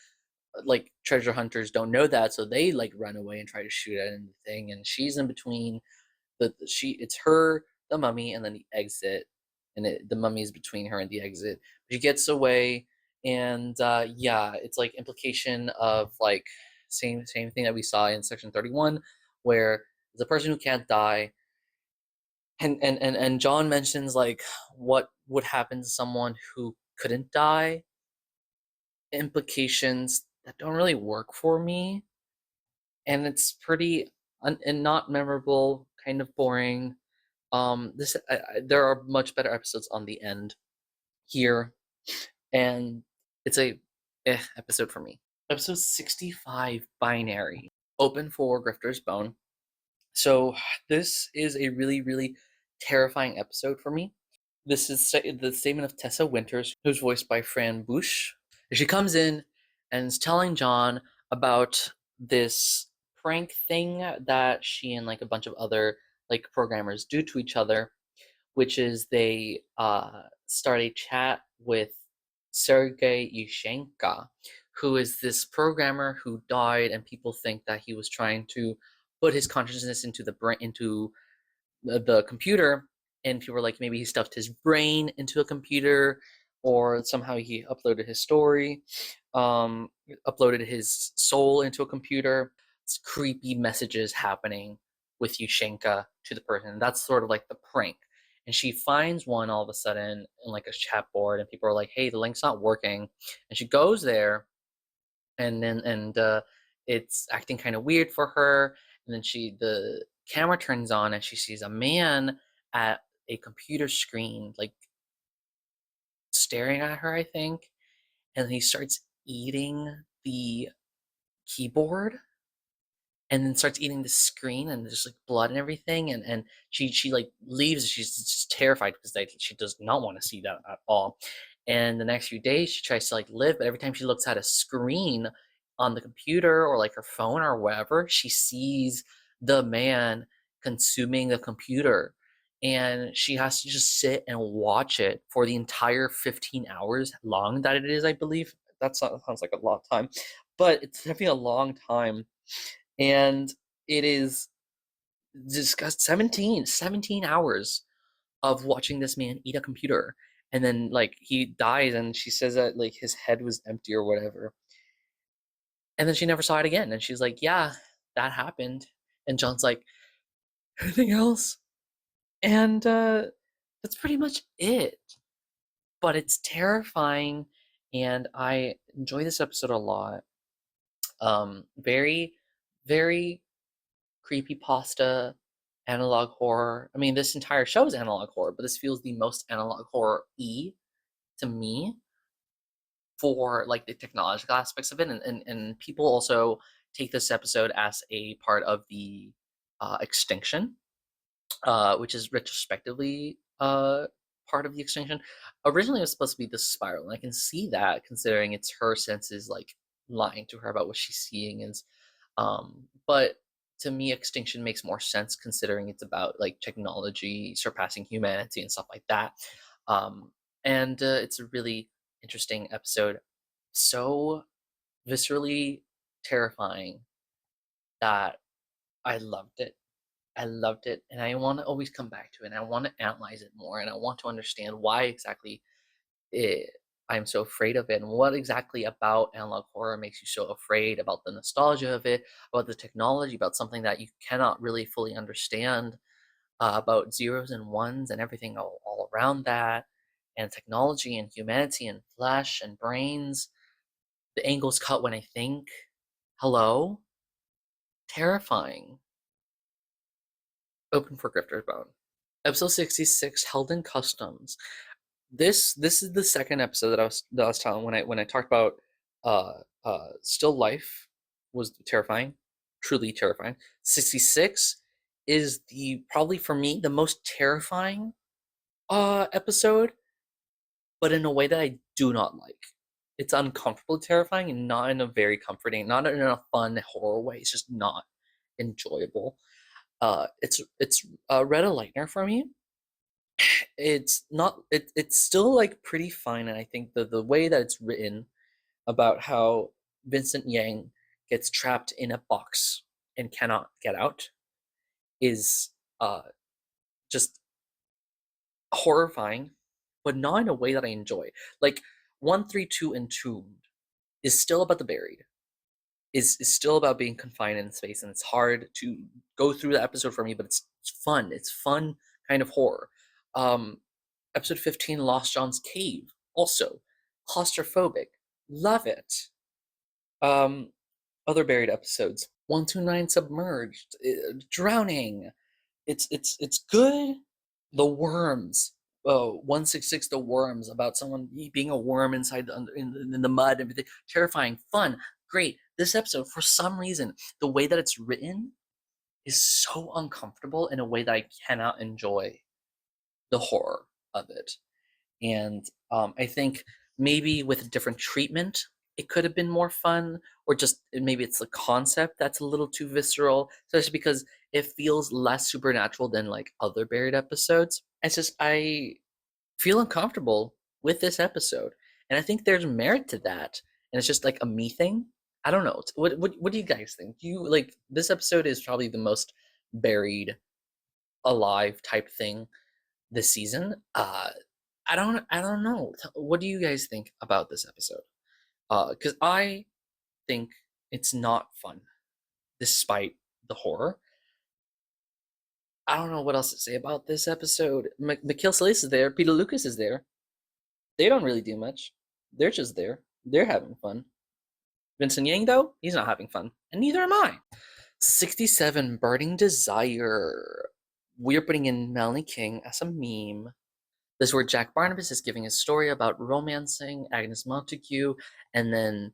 like treasure hunters don't know that, so they like run away and try to shoot at the thing, and she's in between it's her, the mummy, and then the exit, and the mummy is between her and the exit. She gets away, and yeah, it's like implication of like same thing that we saw in section 31, where the person who can't die, and John mentions like what would happen to someone who couldn't die, implications that don't really work for me, and it's pretty and not memorable, kind of boring. There are much better episodes on the end here, and it's a episode for me. Episode 65, Binary, open for Grifter's Bone. So this is a really, really terrifying episode for me. This is the statement of Tessa Winters, who's voiced by Fran Bush. She comes in and is telling John about this prank thing that she and like a bunch of other like programmers do to each other, which is they start a chat with Sergei Yushenka, who is this programmer who died, and people think that he was trying to put his consciousness into the brain, into the computer, and people were like, maybe he stuffed his brain into a computer, or somehow he uploaded his story, uploaded his soul into a computer. It's creepy messages happening with Yushenka to the person. That's sort of like the prank. And she finds one all of a sudden in like a chat board, and people are like, hey, the link's not working. And she goes there, and it's acting kind of weird for her. And then the camera turns on, and she sees a man at a computer screen, like staring at her, I think, and then he starts eating the keyboard and then starts eating the screen and there's like blood and everything and she like leaves. She's just terrified because like she does not want to see that at all. And the next few days she tries to like live, but every time she looks at a screen on the computer or like her phone or whatever, she sees the man consuming the computer, and she has to just sit and watch it for the entire 15 hours long that it is, I believe. That sounds like a lot of time, but it's definitely a long time. And it is discussed 17 hours of watching this man eat a computer, and then like he dies and she says that like his head was empty or whatever, and then she never saw it again, and she's like, yeah, that happened. And John's like, anything else? And that's pretty much it, but it's terrifying, and I enjoy this episode a lot. Very, very creepy pasta, analog horror. I mean, this entire show is analog horror, but this feels the most analog horror to me for like the technological aspects of it. And people also take this episode as a part of the extinction, which is retrospectively part of the extinction. Originally, it was supposed to be the spiral, and I can see that considering it's her senses like lying to her about what she's seeing is. But to me, extinction makes more sense considering it's about like technology surpassing humanity and stuff like that. And it's a really interesting episode, so viscerally terrifying that I loved it. I loved it, and I want to always come back to it, and I want to analyze it more, and I want to understand why exactly it, I'm so afraid of it, and what exactly about analog horror makes you so afraid about the nostalgia of it, about the technology, about something that you cannot really fully understand, about zeros and ones and everything all around that, and technology and humanity and flesh and brains. The angles cut when I think. Hello? Terrifying. Open for Grifter's Bone. Episode 66, Held in Customs. This is the second episode that I was telling when I talked about Still Life was terrifying, truly terrifying. 66 is the probably for me the most terrifying episode, but in a way that I do not like. It's uncomfortably terrifying and not in a very comforting, not in a fun horror way. It's just not enjoyable. It's Red Lightner for me. It's not it's still like pretty fine, and I think the way that it's written about how Vincent Yang gets trapped in a box and cannot get out is just horrifying, but not in a way that I enjoy. Like 132 Entombed is still about the buried, is still about being confined in space, and it's hard to go through the episode for me, but it's fun. It's fun kind of horror. Um, Episode 15, Lost John's Cave, also claustrophobic. Love it. Other buried episodes. 129 Submerged, Drowning. It's good. The Worms. 166 The Worms, about someone being a worm inside in the mud and everything. Terrifying, fun, great. This episode, for some reason, the way that it's written is so uncomfortable in a way that I cannot enjoy the horror of it. And I think maybe with a different treatment, it could have been more fun, or just maybe it's the concept that's a little too visceral, especially because it feels less supernatural than like other buried episodes. It's just I feel uncomfortable with this episode, and I think there's merit to that. And it's just like a me thing. I don't know. What do you guys think? Do you like this episode is probably the most buried alive type thing this season. I don't know. What do you guys think about this episode? Because I think it's not fun, despite the horror. I don't know what else to say about this episode. Mikhail Salis is there. Peter Lucas is there. They don't really do much. They're just there. They're having fun. Vincent Yang, though, he's not having fun, and neither am I. 67, Burning Desire. we're putting in Melanie King as a meme. This is where Jack Barnabas is giving a story about romancing Agnes Montague and then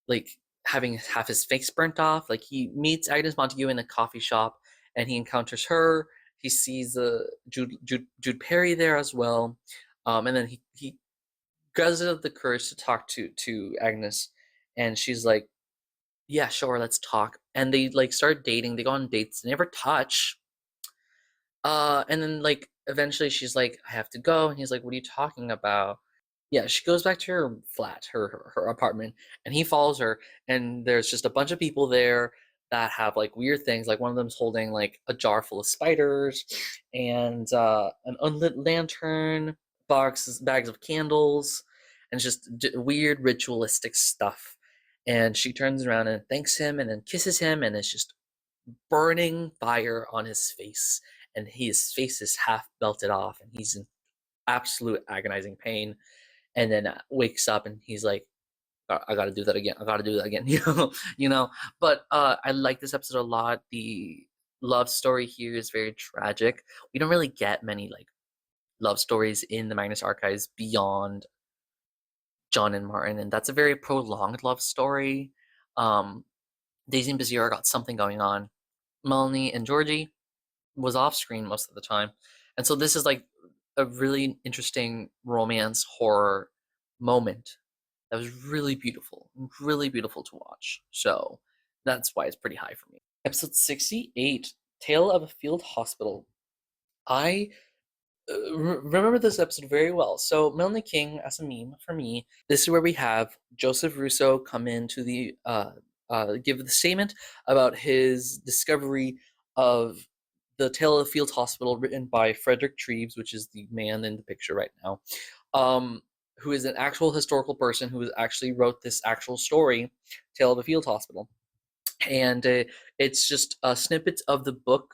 like having half his face burnt off. Like he meets Agnes Montague in a coffee shop and he encounters her. He sees Jude Perry there as well. And then he gathers up the courage to talk to Agnes, and she's like, "Yeah, sure, let's talk." And they like start dating. They go on dates. They never touch. And then like eventually she's like, "I have to go," and he's like, "What are you talking about?" Yeah, she goes back to her flat, her apartment, and he follows her. And there's just a bunch of people there that have like weird things. Like one of them's holding like a jar full of spiders, and an unlit lantern, bags of candles, and just weird ritualistic stuff. And she turns around and thanks him, and then kisses him, and it's just burning fire on his face, and his face is half melted off, and he's in absolute agonizing pain. And then wakes up, and he's like, I got to do that again. I got to do that again. you know. But I like this episode a lot. The love story here is very tragic. We don't really get many like love stories in the Magnus archives beyond John and Martin, and that's a very prolonged love story. Um, Daisy and Bazira got something going on. Melanie and Georgie was off screen most of the time. And so this is like a really interesting romance horror moment that was really beautiful to watch. So that's why it's pretty high for me. Episode 68, Tale of a Field Hospital. I remember this episode very well. So Melanie King as a meme for me. This is where we have Joseph Russo come in to the give the statement about his discovery of the Tale of the Fields Hospital, written by Frederick Treves, which is the man in the picture right now, who is an actual historical person who actually wrote this actual story, Tale of the Field Hospital. And it's just snippets of the book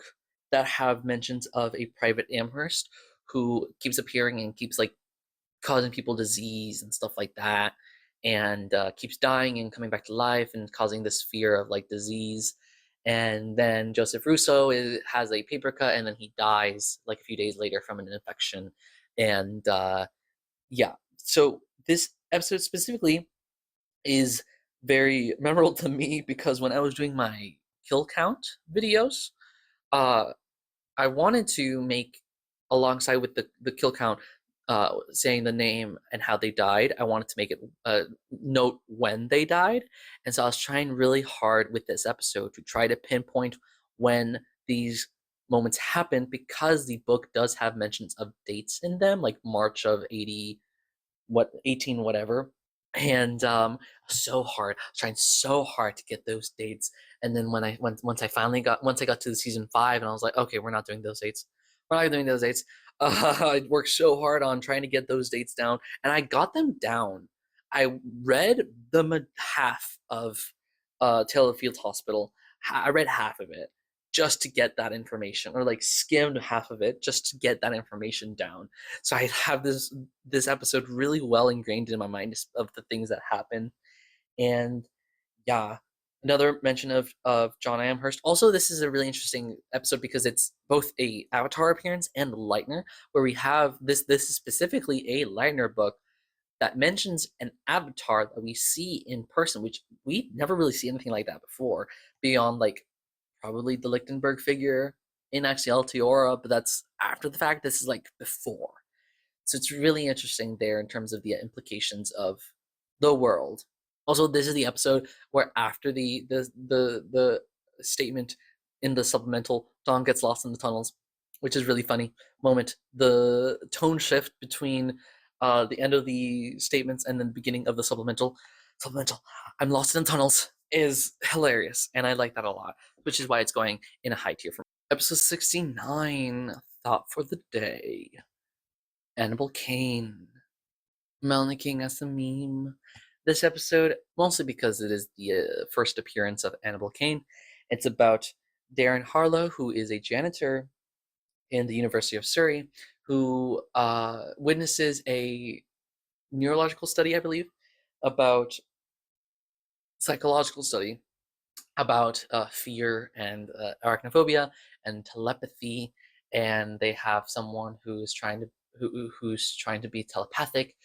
that have mentions of a private Amherst who keeps appearing and keeps like causing people disease and stuff like that, and keeps dying and coming back to life and causing this fear of like disease. And then Joseph Russo has a paper cut, and then he dies like a few days later from an infection. And yeah, so this episode specifically is very memorable to me because when I was doing my kill count videos, uh, I wanted to make, alongside with the kill count, saying the name and how they died, I wanted to make it note when they died. And so I was trying really hard with this episode to try to pinpoint when these moments happened, because the book does have mentions of dates in them, like March of 80, 18 whatever. And so hard, I was trying so hard to get those dates. And then once I got to the season 5, and I was like, okay, we're not doing those dates, I worked so hard on trying to get those dates down, and I got them down. I read half of Tale of Fields Hospital. I read half of it just to get that information, or like skimmed half of it just to get that information down. So I have this episode really well ingrained in my mind of the things that happen. And yeah, another mention of John Amherst. Also, this is a really interesting episode because it's both a Avatar appearance and Lightner, where we have this is specifically a Lightner book that mentions an Avatar that we see in person, which we never really see anything like that before, beyond like probably the Lichtenberg figure in Axial Teora, but that's after the fact. This is like before. So it's really interesting there in terms of the implications of the world. Also, this is the episode where after the statement in the supplemental, Dom gets lost in the tunnels, which is really funny moment. The tone shift between the end of the statements and the beginning of the supplemental, I'm lost in tunnels, is hilarious, and I like that a lot, which is why it's going in a high tier for me. Episode 69, Thought for the Day. Annabelle Kane. Melanie King as a meme. This episode, mostly because it is the first appearance of Annabelle Kane, it's about Darren Harlow, who is a janitor in the University of Surrey, who witnesses a neurological study, I believe, about psychological study about fear and arachnophobia and telepathy. and they have someone who's trying to be telepathic,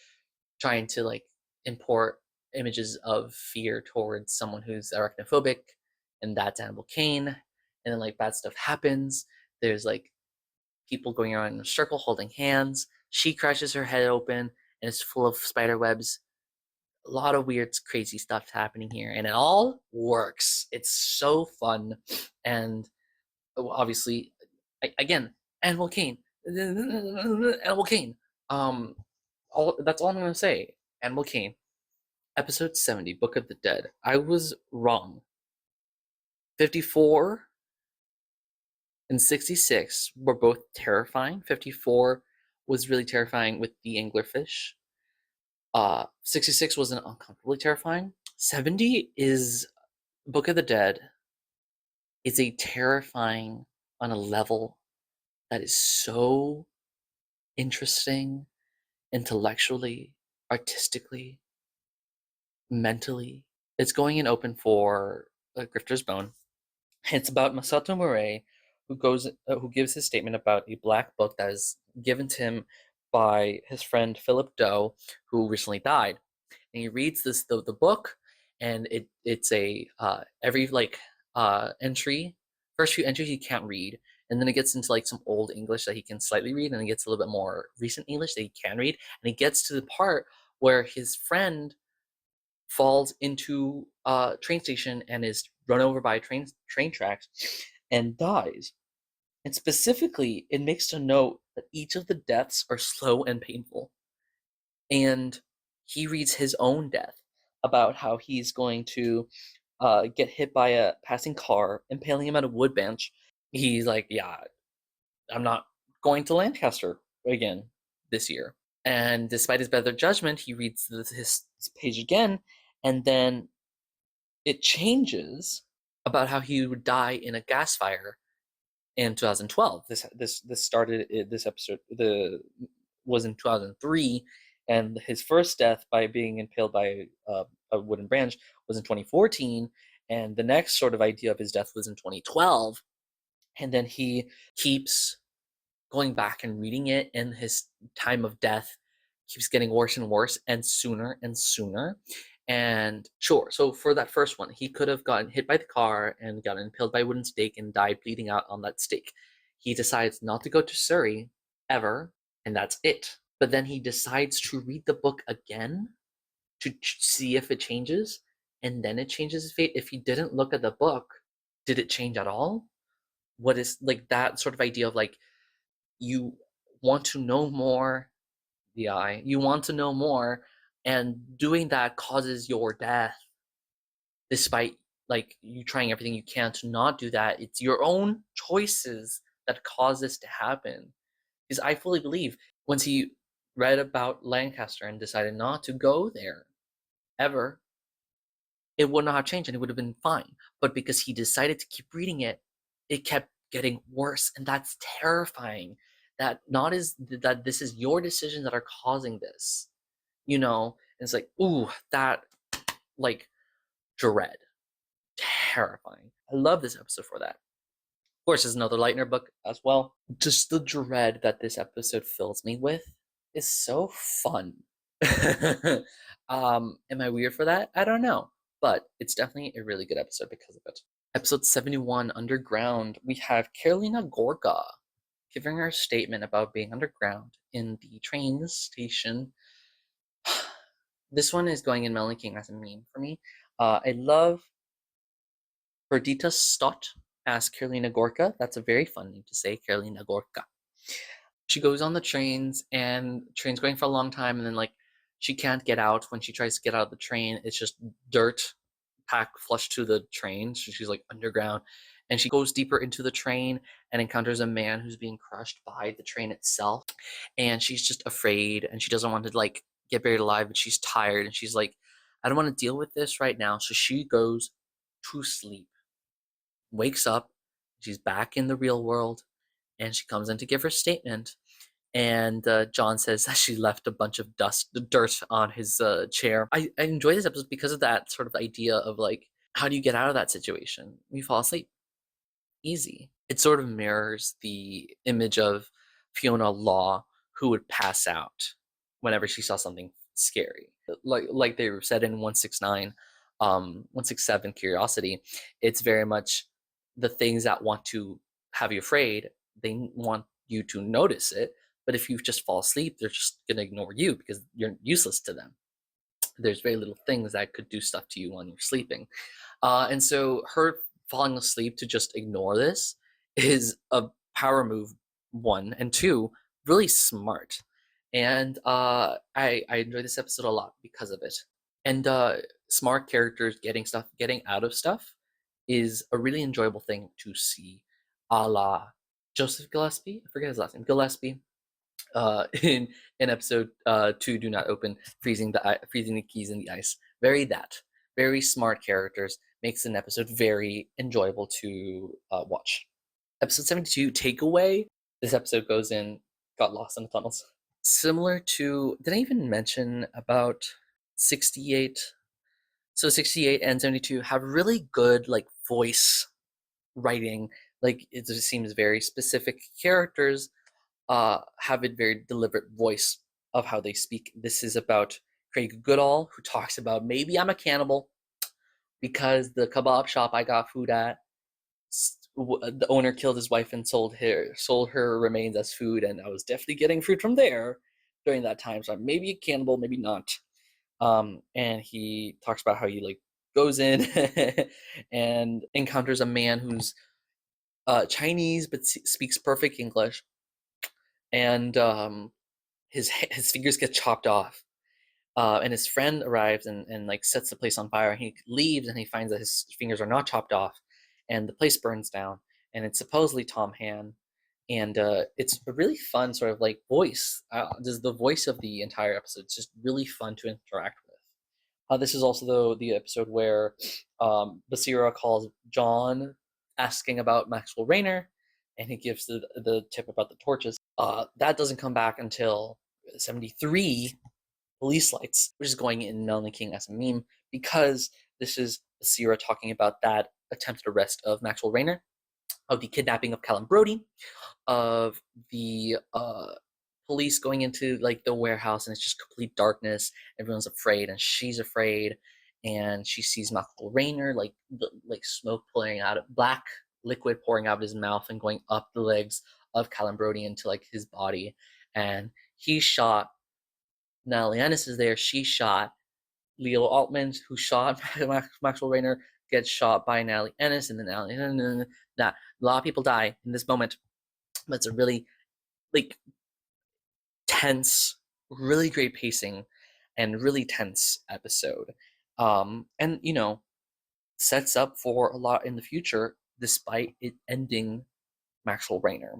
trying to like import images of fear towards someone who's arachnophobic, and that's Annabelle Kane. And then like bad stuff happens. There's like people going around in a circle holding hands. She crashes her head open and it's full of spider webs. A lot of weird, crazy stuff happening here, and it all works. It's so fun, and obviously, again, Annabelle Kane, Annabelle Kane. All that's all I'm gonna say. Annabelle Kane, episode 70, Book of the Dead. I was wrong. 54 and 66 were both terrifying. 54 was really terrifying with the anglerfish. 66 wasn't uncomfortably terrifying. 70 is Book of the Dead. It's a terrifying on a level that is so interesting, intellectually, artistically, mentally. It's going in open for Grifter's Bone. It's about Masato Murray, who gives his statement about a black book that is given to him by his friend Philip Doe, who recently died. And he reads the book, and it's a every like entry, first few entries he can't read, and then it gets into like some old English that he can slightly read, and it gets a little bit more recent English that he can read, and he gets to the part where his friend falls into a train station and is run over by train tracks and dies. And specifically, it makes a note that each of the deaths are slow and painful. And he reads his own death about how he's going to get hit by a passing car, impaling him at a wood bench. He's like, yeah, I'm not going to Lancaster again this year. And despite his better judgment, he reads his page again, and then it changes about how he would die in a gas fire in 2012. This started this episode was in 2003, and his first death by being impaled by a wooden branch was in 2014, and the next sort of idea of his death was in 2012, and then he keeps going back and reading it, and his time of death keeps getting worse and worse and sooner and sooner. And sure, so for that first one, he could have gotten hit by the car and gotten impaled by a wooden stake and died bleeding out on that stake. He decides not to go to Surrey ever, and that's it. But then he decides to read the book again to see if it changes, and then it changes his fate. If he didn't look at the book, did it change at all? What is like that sort of idea of like you want to know more, you want to know more, and doing that causes your death despite like you trying everything you can to not do that. It's your own choices that cause this to happen. Because I fully believe once he read about Lancaster and decided not to go there ever, it would not have changed and it would have been fine. But because he decided to keep reading it, it kept getting worse, and that's terrifying. That not is that this is your decisions that are causing this, you know. And it's like, ooh, that like dread, terrifying. I love this episode for that. Of course, there's another Lightner book as well. Just the dread that this episode fills me with is so fun. Am I weird for that? I don't know, but it's definitely a really good episode because of it. Episode 71, Underground, we have Carolina Gorga giving her statement about being underground in the train station. This one is going in Melanie King as a meme for me. I love Perdita Stott as Carolina Gorka. That's a very fun name to say, Carolina Gorka. She goes on the trains, and train's going for a long time, and then like she can't get out. When she tries to get out of the train, it's just dirt packed flush to the train. So she's like underground, and she goes deeper into the train and encounters a man who's being crushed by the train itself, and she's just afraid, and she doesn't want to like get buried alive, but she's tired, and she's like, I don't want to deal with this right now. So she goes to sleep, wakes up, she's back in the real world, and she comes in to give her statement. And John says that she left a bunch of dirt on his chair. I enjoy this episode because of that sort of idea of like, how do you get out of that situation? You fall asleep. easy. It sort of mirrors the image of Fiona Law, who would pass out whenever she saw something scary. Like they said in 169, 167 Curiosity, it's very much the things that want to have you afraid, they want you to notice it, but if you just fall asleep, they're just gonna ignore you because you're useless to them. There's very little things that could do stuff to you when you're sleeping. And so her falling asleep to just ignore this is a power move, one, and two, really smart. And I enjoy this episode a lot because of it. And smart characters getting out of stuff is a really enjoyable thing to see, a la Joseph Gillespie. I forget his last name. Gillespie. In episode 2, Do Not Open, freezing the keys in the ice. Very smart characters, makes an episode very enjoyable to watch. Episode 72, Takeaway. This episode got lost in the tunnels. Similar to, did I even mention about 68? So 68 and 72 have really good like voice writing. Like it just seems very specific characters have a very deliberate voice of how they speak. This is about Craig Goodall, who talks about maybe I'm a cannibal because the kebab shop I got food at, the owner killed his wife and sold her remains as food, and I was definitely getting food from there during that time. So I'm maybe a cannibal, maybe not. And he talks about how he like goes in and encounters a man who's Chinese but speaks perfect English, and his fingers get chopped off. And his friend arrives and like sets the place on fire. And he leaves and he finds that his fingers are not chopped off, and the place burns down. And it's supposedly Tom Han, and it's a really fun sort of like voice. Just the voice of the entire episode. It's just really fun to interact with. This is also the episode where Basira calls John asking about Maxwell Rayner, and he gives the tip about the torches. That doesn't come back until 73, Police Lights, which is going in Melanie King as a meme, because this is Basira talking about that attempted arrest of Maxwell Rayner, of the kidnapping of Callum Brody, of the police going into like the warehouse, and it's just complete darkness. Everyone's afraid, and she's afraid, and she sees Maxwell Rayner like smoke pouring out of black liquid pouring out of his mouth and going up the legs of Callum Brody into like his body, and he's shot. Natalie Ennis is there. She's shot. Leo Altman, who shot Maxwell Rayner, gets shot by Natalie Ennis, and then a lot of people die in this moment. But it's a really like tense, really great pacing, and really tense episode. And sets up for a lot in the future, despite it ending Maxwell Rayner.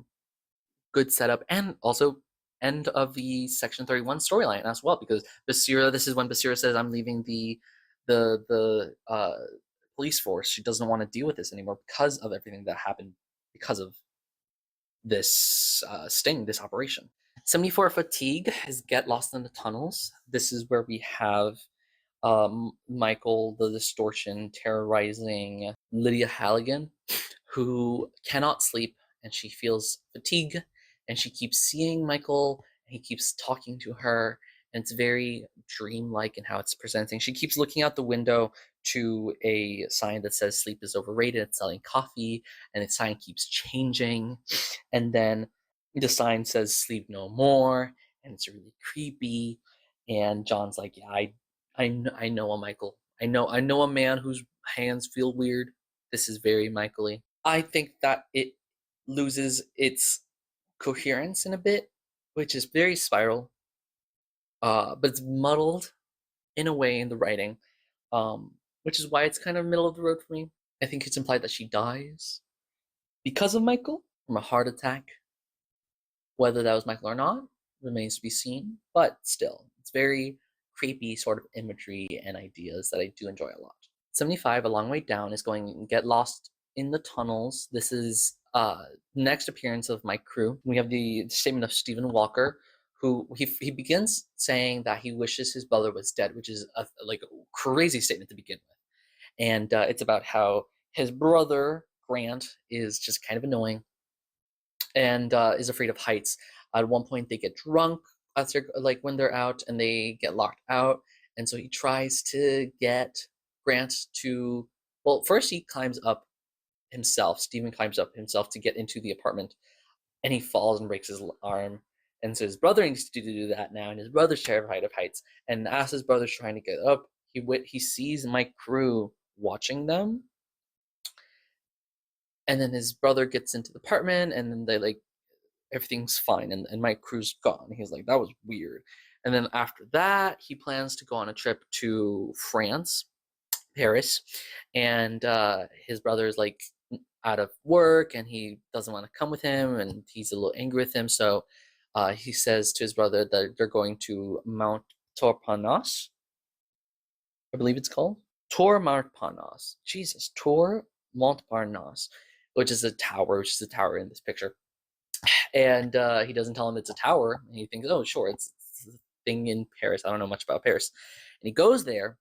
Good setup, and also end of the Section 31 storyline as well, because Basira, this is when Basira says, I'm leaving the police force. She doesn't want to deal with this anymore because of everything that happened because of this this operation. 74, Fatigue is Get Lost in the Tunnels. This is where we have Michael the Distortion terrorizing Lydia Halligan, who cannot sleep, and she feels fatigue, and she keeps seeing Michael, and he keeps talking to her, and it's very dreamlike in how it's presenting. She keeps looking out the window to a sign that says sleep is overrated. It's selling coffee, and the sign keeps changing, and then the sign says sleep no more, and it's really creepy. And John's like, yeah, I know a Michael. I know a man whose hands feel weird. This is very Michael-y. I think that it loses its coherence in a bit, which is very spiral. But it's muddled in a way in the writing, which is why it's kind of middle of the road for me. I think it's implied that she dies because of Michael from a heart attack. Whether that was Michael or not remains to be seen, but still, it's very creepy sort of imagery and ideas that I do enjoy a lot. 75, A Long Way Down, is going Get Lost in the Tunnels. This is next appearance of my crew. We have the statement of Stephen Walker, who he begins saying that he wishes his brother was dead, which is a crazy statement to begin with. And it's about how his brother Grant is just kind of annoying and is afraid of heights. At one point, they get drunk as they're like when they're out, and they get locked out. And so he tries to get Grant to. Well, first he climbs up himself. Stephen climbs up himself to get into the apartment, and he falls and breaks his arm. And so his brother needs to do that now, and his brother's terrified of heights. And as his brother's trying to get up, he sees Mike Crew watching them, and then his brother gets into the apartment, and then they like everything's fine, and Mike Crew's gone. He's like, that was weird. And then after that, he plans to go on a trip to France, Paris, and his brother's like out of work, and he doesn't want to come with him, and he's a little angry with him. So he says to his brother that they're going to Mount Torpanos, I believe it's called Tor Montparnasse. Jesus, Tor Montparnasse, which is a tower in this picture. And he doesn't tell him it's a tower, and he thinks, oh, sure, it's a thing in Paris. I don't know much about Paris. And he goes there,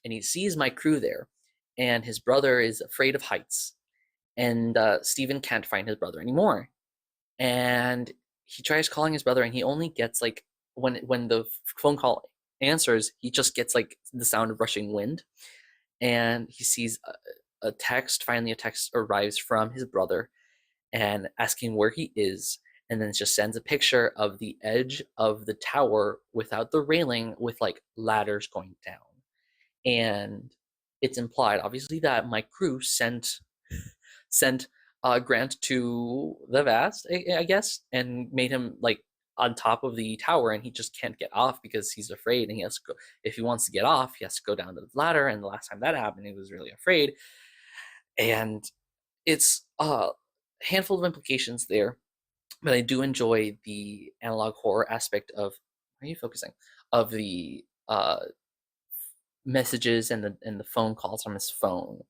and he sees Mike Crew there, and his brother is afraid of heights, and Stephen can't find his brother anymore. And he tries calling his brother, and he only gets like when the phone call answers, he just gets like the sound of rushing wind, and he sees a text. Finally, a text arrives from his brother, and asking where he is, and then just sends a picture of the edge of the tower without the railing, with like ladders going down. And it's implied, obviously, that Mike Crew sent Grant to the vast, I guess, and made him like on top of the tower, and he just can't get off because he's afraid, and he has to go. If he wants to get off, he has to go down the ladder. And the last time that happened, he was really afraid. And it's handful of implications there, but I do enjoy the analog horror aspect of. Where are you focusing? Of the messages and the phone calls from his phone,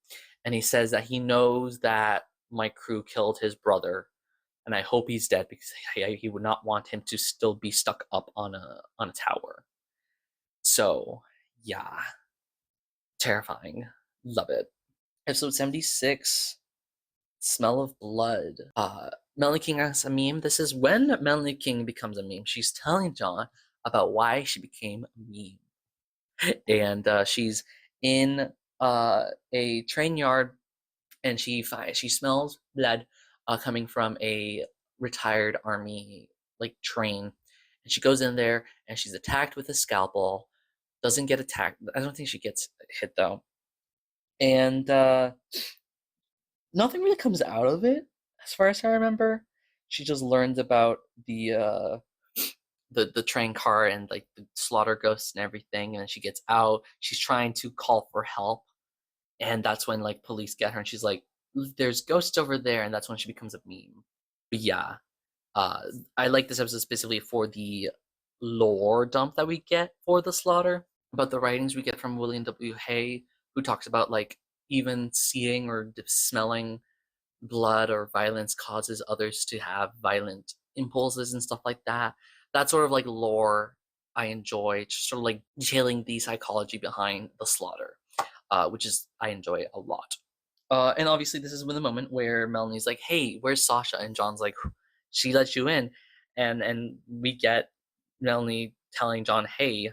and he says that he knows that Mike Crew killed his brother, and I hope he's dead because he would not want him to still be stuck up on a tower. So yeah, terrifying. Love it. Episode 76. Smell of blood. Melanie King has a meme. This is when Melanie King becomes a meme. She's telling John about why she became a meme. And she's in a train yard, and she smells blood coming from a retired army like train. And she goes in there, and she's attacked with a scalpel. Doesn't get attacked. I don't think she gets hit though. And nothing really comes out of it, as far as I remember. She just learns about the train car and like the slaughter ghosts and everything, and she gets out. She's trying to call for help, and that's when like police get her, and she's like, "There's ghosts over there," and that's when she becomes a meme. But yeah, I like this episode specifically for the lore dump that we get for the slaughter, but the writings we get from William W. Hay, who talks about like even seeing or smelling blood or violence causes others to have violent impulses and stuff like that. That sort of like lore I enjoy, just sort of like detailing the psychology behind the slaughter, which is I enjoy a lot. And obviously, this is the moment where Melanie's like, "Hey, where's Sasha?" And John's like, "She let you in," and we get Melanie telling John, "Hey,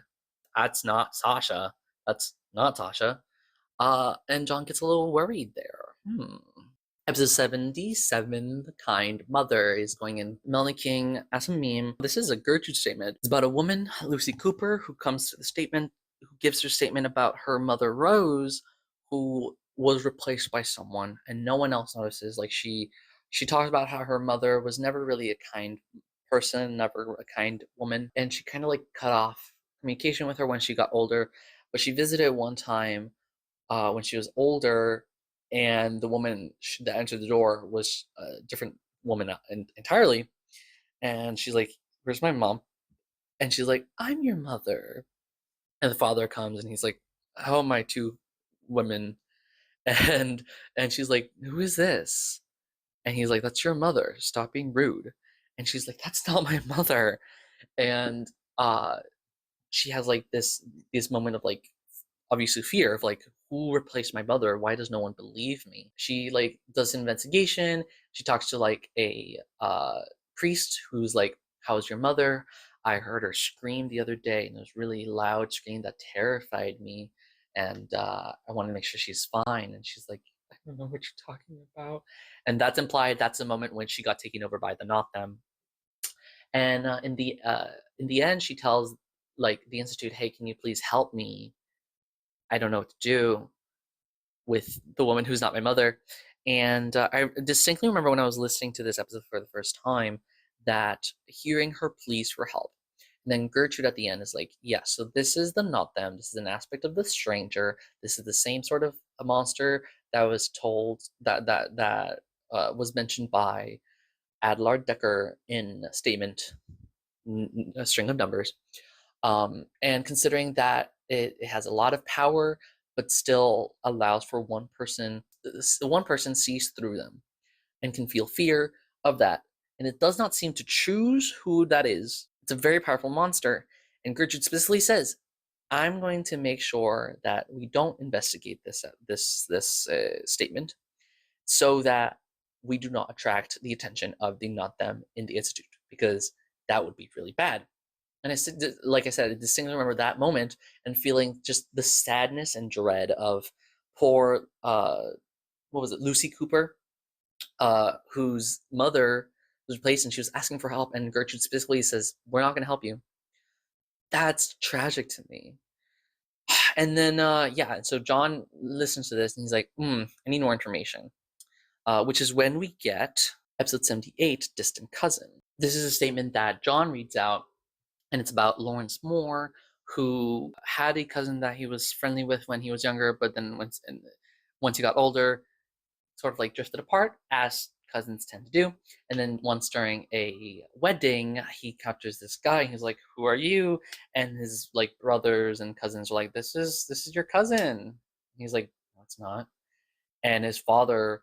that's not Sasha. That's not Sasha." And John gets a little worried there. Episode 77, The Kind Mother, is going in. Melanie King as a meme. This is a Gertrude statement. It's about a woman, Lucy Cooper, who comes to the statement, who gives her statement about her mother, Rose, who was replaced by someone, and no one else notices. Like she talks about how her mother was never really a kind person, never a kind woman, and she kind of like cut off communication with her when she got older. But she visited one time when she was older, and the woman that entered the door was a different woman entirely. And she's like, "Where's my mom?" And she's like, "I'm your mother." And the father comes, and he's like, "How am I two women?" And she's like, "Who is this?" And he's like, "That's your mother. Stop being rude." And she's like, "That's not my mother." And she has like this moment of like obviously fear of like, who replaced my mother? Why does no one believe me? She like does an investigation. She talks to like a priest who's like, how's your mother? I heard her scream the other day, and it was really loud scream that terrified me, and I want to make sure she's fine. And she's like, I don't know what you're talking about. And that's implied. That's the moment when she got taken over by the not them. And in the end, she tells like the institute, hey, can you please help me? I don't know what to do with the woman who's not my mother. And I distinctly remember when I was listening to this episode for the first time that hearing her pleas for help. And then Gertrude at the end is like, yeah, so this is the not them. This is an aspect of the stranger. This is the same sort of a monster that was told that was mentioned by Adlar Decker in a statement, a string of numbers. And considering that it has a lot of power, but still allows for one person sees through them and can feel fear of that. And it does not seem to choose who that is. It's a very powerful monster. And Gertrude specifically says, I'm going to make sure that we don't investigate this statement so that we do not attract the attention of the not them in the institute, because that would be really bad. And like I said, I distinctly remember that moment and feeling just the sadness and dread of poor, what was it, Lucy Cooper, whose mother was replaced, and she was asking for help, and Gertrude specifically says, we're not going to help you. That's tragic to me. And then, yeah, so John listens to this, and he's like, I need more information, which is when we get episode 78, Distant Cousin. This is a statement that John reads out, and it's about Lawrence Moore, who had a cousin that he was friendly with when he was younger, but then once he got older, sort of like drifted apart, as cousins tend to do. And then once during a wedding, he captures this guy, and he's like, who are you? And his like brothers and cousins are like, this is your cousin. And he's like, no, it's not. And his father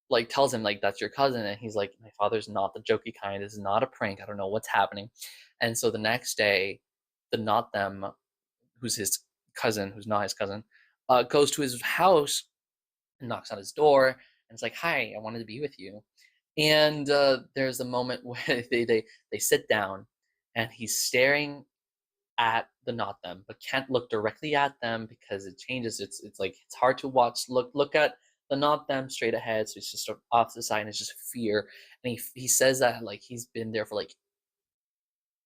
like tells him like, that's your cousin. And he's like, my father's not the jokey kind. This is not a prank. I don't know what's happening. And so the next day, the not them, who's his cousin, who's not his cousin, goes to his house and knocks on his door, and it's like, hi, I wanted to be with you. And there's a moment where they sit down, and he's staring at the not them, but can't look directly at them because it changes. It's like it's hard to watch. Look at the not them straight ahead. So he's just sort of off to the side, and it's just fear. And he says that like he's been there for like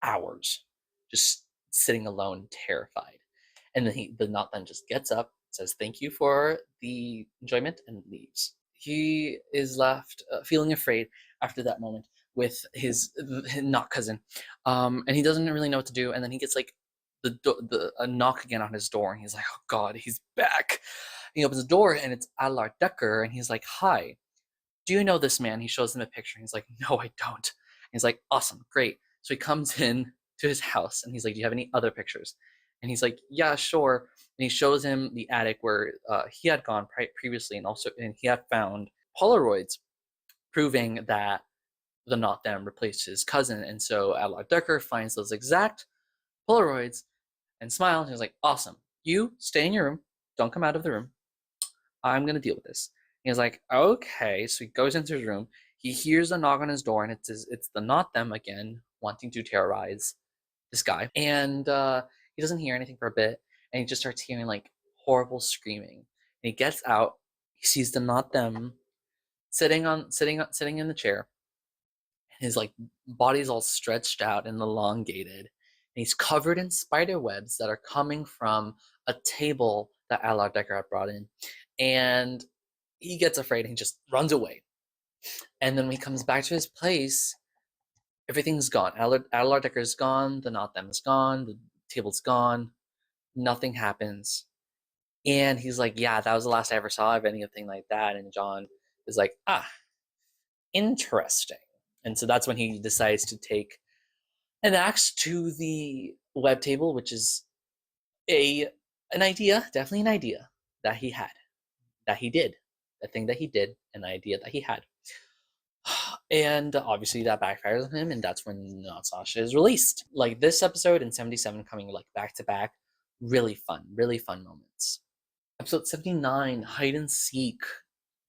hours, just sitting alone, terrified. And then the not then just gets up, says thank you for the enjoyment, and leaves. He is left feeling afraid after that moment with his not cousin, and he doesn't really know what to do. And then he gets like a knock again on his door, and he's like, oh God, he's back. And he opens the door, and it's Adlar Decker, and he's like, hi, do you know this man? He shows him a picture, and he's like, no, I don't. And he's like, awesome, great. So he comes in to his house, and he's like, do you have any other pictures? And he's like, yeah, sure. And he shows him the attic where he had gone previously, and he had found Polaroids proving that the not them replaced his cousin. And so Adler Decker finds those exact Polaroids and smiles. And he's like, awesome. You stay in your room. Don't come out of the room. I'm going to deal with this. And he's like, okay. So he goes into his room. He hears a knock on his door, and it's the not them again, wanting to terrorize this guy. And he doesn't hear anything for a bit, and he just starts hearing like horrible screaming. And he gets out. He sees the not them sitting in the chair. His like body's all stretched out and elongated, and he's covered in spider webs that are coming from a table that Adlar Decker had brought in. And he gets afraid, and he just runs away. And then when he comes back to his place, everything's gone. Adlar Decker's gone, the not them is gone, the table's gone, nothing happens. And he's like, yeah, that was the last I ever saw of anything like that. And John is like, interesting. And so that's when he decides to take an axe to the web table, which is an idea, definitely an idea that he had, that he did, a thing that he did, an idea that he had. And obviously that backfires on him, and that's when Not Sasha is released. Like this episode and 77 coming like back to back, really fun moments. Episode 79, Hide and Seek,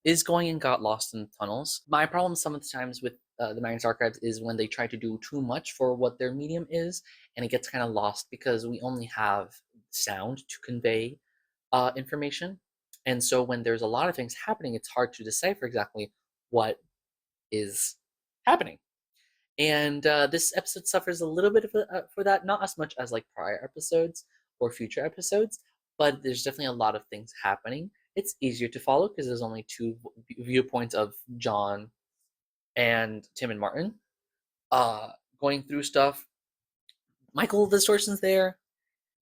is going and got lost in the tunnels. My problem some of the times with the Magnus Archives is when they try to do too much for what their medium is, and it gets kind of lost because we only have sound to convey information. And so when there's a lot of things happening, it's hard to decipher exactly what is happening. And this episode suffers a little bit for that, not as much as like prior episodes or future episodes, but there's definitely a lot of things happening. It's easier to follow because there's only two viewpoints of John and Tim and Martin uh, going through stuff. Michael Distortion's there.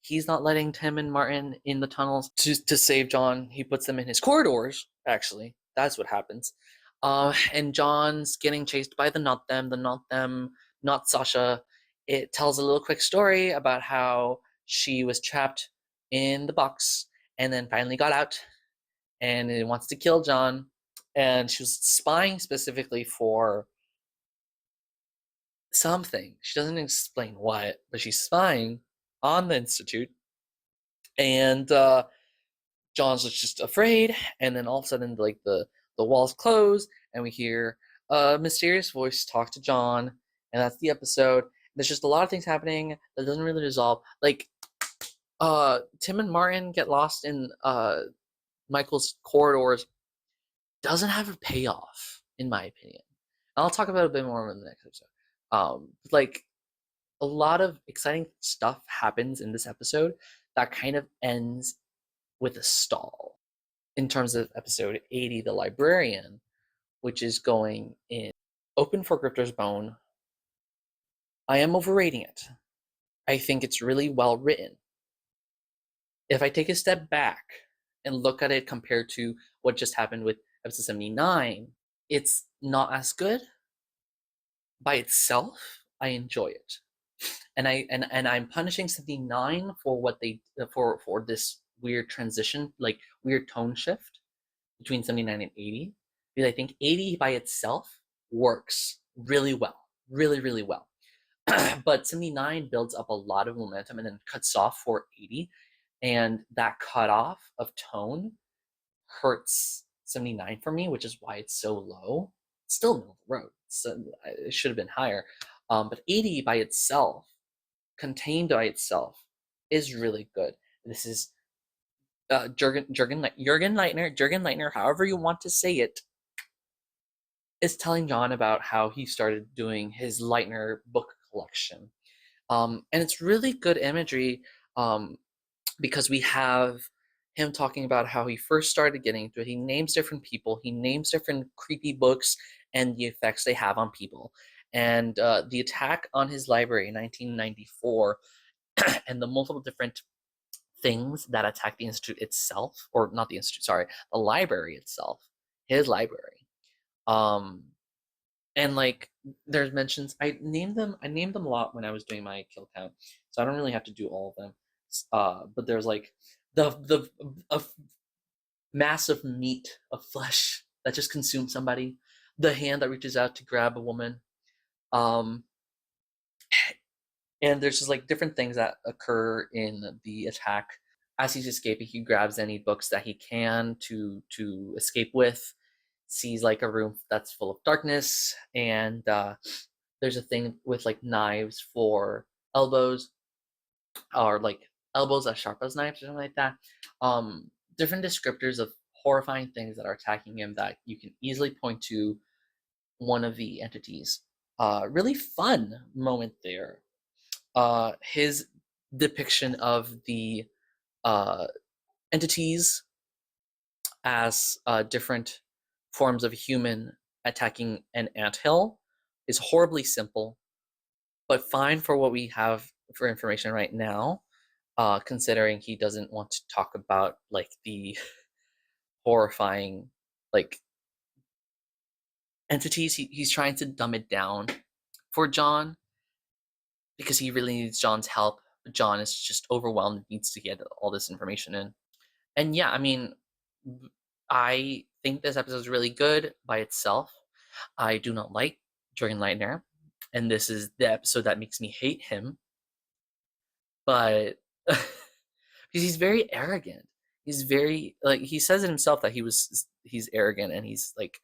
He's not letting Tim and Martin in the tunnels to save John. He puts them in his corridors, actually. That's what happens. And John's getting chased by the not them, not Sasha. It tells a little quick story about how she was trapped in the box and then finally got out and it wants to kill John. And she was spying specifically for something. She doesn't explain what, but she's spying on the Institute. And John's just afraid, and then all of a sudden, like the walls close, and we hear a mysterious voice talk to John, and that's the episode. There's just a lot of things happening that doesn't really resolve. Like, Tim and Martin get lost in Michael's corridors. Doesn't have a payoff, in my opinion. And I'll talk about it a bit more in the next episode. Like a lot of exciting stuff happens in this episode that kind of ends with a stall. In terms of episode 80, The Librarian, which is going in Open for Grifter's Bone, I am overrating it. I think it's really well written. If I take a step back and look at it compared to what just happened with episode 79, it's not as good. By itself, I enjoy it. And I'm punishing 79 for what they for this weird transition, like weird tone shift between 79 and 80, because I think 80 by itself works really well, really well. But 79 builds up a lot of momentum and then cuts off for 80, and that cutoff of tone hurts 79 for me, which is why it's so low. It's still middle of the road, so it should have been higher. But 80 by itself, contained by itself, is really good. This is Jurgen Leitner, however you want to say it, is telling John about how he started doing his Leitner book collection. And it's really good imagery because we have him talking about how he first started getting into it. He names different people, he names different creepy books and the effects they have on people. And the attack on his library in 1994 and the multiple different things that attack the institute itself, or not the institute, sorry, the library itself, his library. And like there's mentions, I named them a lot when I was doing my kill count, so I don't really have to do all of them. But there's like the a mass of meat, of flesh that just consumes somebody, the hand that reaches out to grab a woman, um and there's just like different things that occur in the attack. As he's escaping, he grabs any books that he can to escape with, sees like a room that's full of darkness, and there's a thing with like knives for elbows, or like elbows as sharp as knives or something like that. Different descriptors of horrifying things that are attacking him that you can easily point to one of the entities. Really fun moment there. His depiction of the entities as different forms of human attacking an anthill is horribly simple, but fine for what we have for information right now, considering he doesn't want to talk about like the horrifying like entities. He's trying to dumb it down for John because he really needs John's help. John is just overwhelmed and needs to get all this information in. And yeah, I mean, I think this episode is really good by itself. I do not like Jorgen Leitner, and this is the episode that makes me hate him. But because he's very arrogant, He's very like he says it himself that he's arrogant and he's like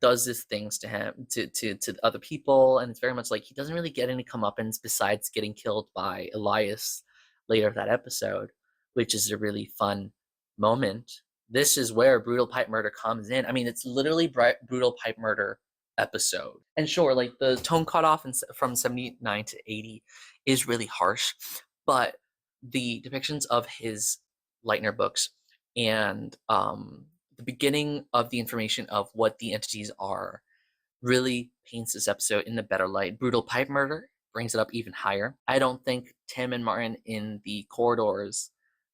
does these things to him to other people, and it's very much like he doesn't really get any comeuppance besides getting killed by Elias later that episode, which is a really fun moment. This is where brutal pipe murder comes in. I mean, it's literally brutal pipe murder episode. And sure, like the tone cut off from 79 to 80 is really harsh, but the depictions of his Leitner books and the beginning of the information of what the entities are really paints this episode in a better light. Brutal pipe murder brings it up even higher. I don't think Tim and Martin in the corridors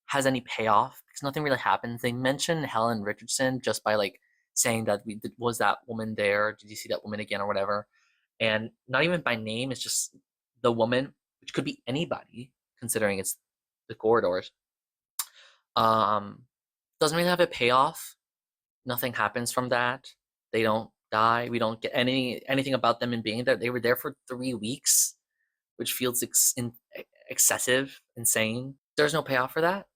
has any payoff because nothing really happens. They mention Helen Richardson just by like saying that was that woman there? Did you see that woman again or whatever? And not even by name. It's just the woman, which could be anybody, considering it's the corridors. Doesn't really have a payoff. Nothing happens from that. They don't die. We don't get anything about them in being there. They were there for 3 weeks, which feels excessive, insane. There's no payoff for that.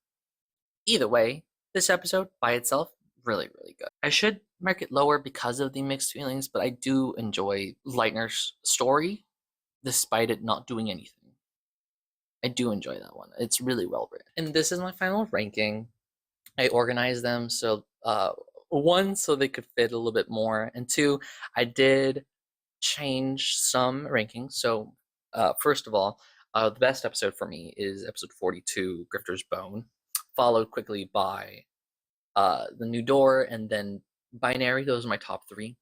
Either way, this episode by itself, really, really good. I should mark it lower because of the mixed feelings, but I do enjoy Leitner's story, despite it not doing anything. I do enjoy that one. It's really well written. And this is my final ranking. I organized them so one, so they could fit a little bit more, and two, I did change some rankings. So first of all, the best episode for me is episode 42, Grifter's Bone, followed quickly by The New Door, and then Binary. Those are my top three.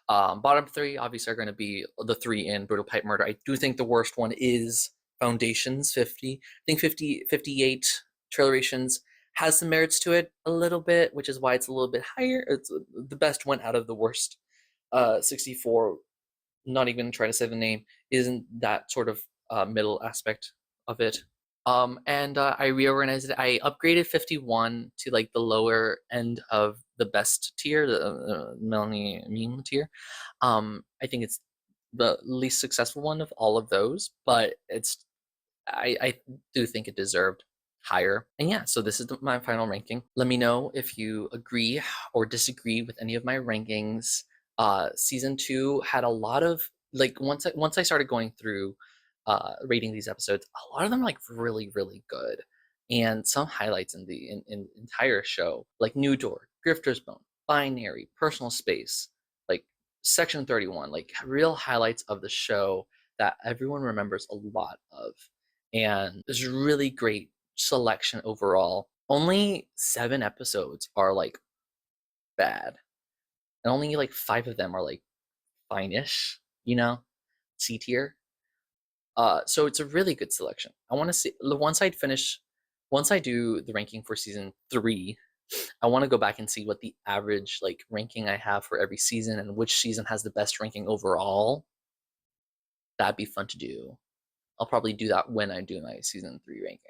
Bottom three, obviously, are going to be the three in Brutal Pipe Murder. I do think the worst one is Foundations 50. I think 58 Trailerations has some merits to it a little bit, which is why it's a little bit higher. It's the best one out of the worst. 64, not even trying to say the name, isn't that sort of middle aspect of it. And I reorganized it. I upgraded 51 to like the lower end of the best tier, the Melanie meme tier. I think it's the least successful one of all of those, but I do think it deserved higher. And yeah, so this is my final ranking. Let me know if you agree or disagree with any of my rankings. Season 2 had a lot of like once I started going through rating these episodes, a lot of them like really, really good. And some highlights in the entire show, like New Door, Grifter's Bone, Binary, Personal Space, like Section 31, like real highlights of the show that everyone remembers a lot of. And there's a really great selection overall. Only 7 episodes are like bad, and only like 5 of them are like fine-ish, C tier. So it's a really good selection. I want to see once I do the ranking for season 3, I want to go back and see what the average like ranking I have for every season and which season has the best ranking overall. That'd be fun to do. I'll probably do that when I do my season 3 ranking.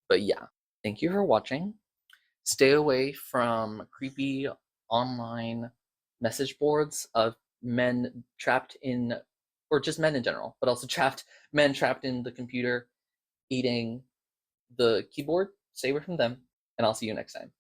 But yeah, thank you for watching. Stay away from creepy online message boards of men trapped in, or just men in general, but also men trapped in the computer eating the keyboard. Stay away from them, and I'll see you next time.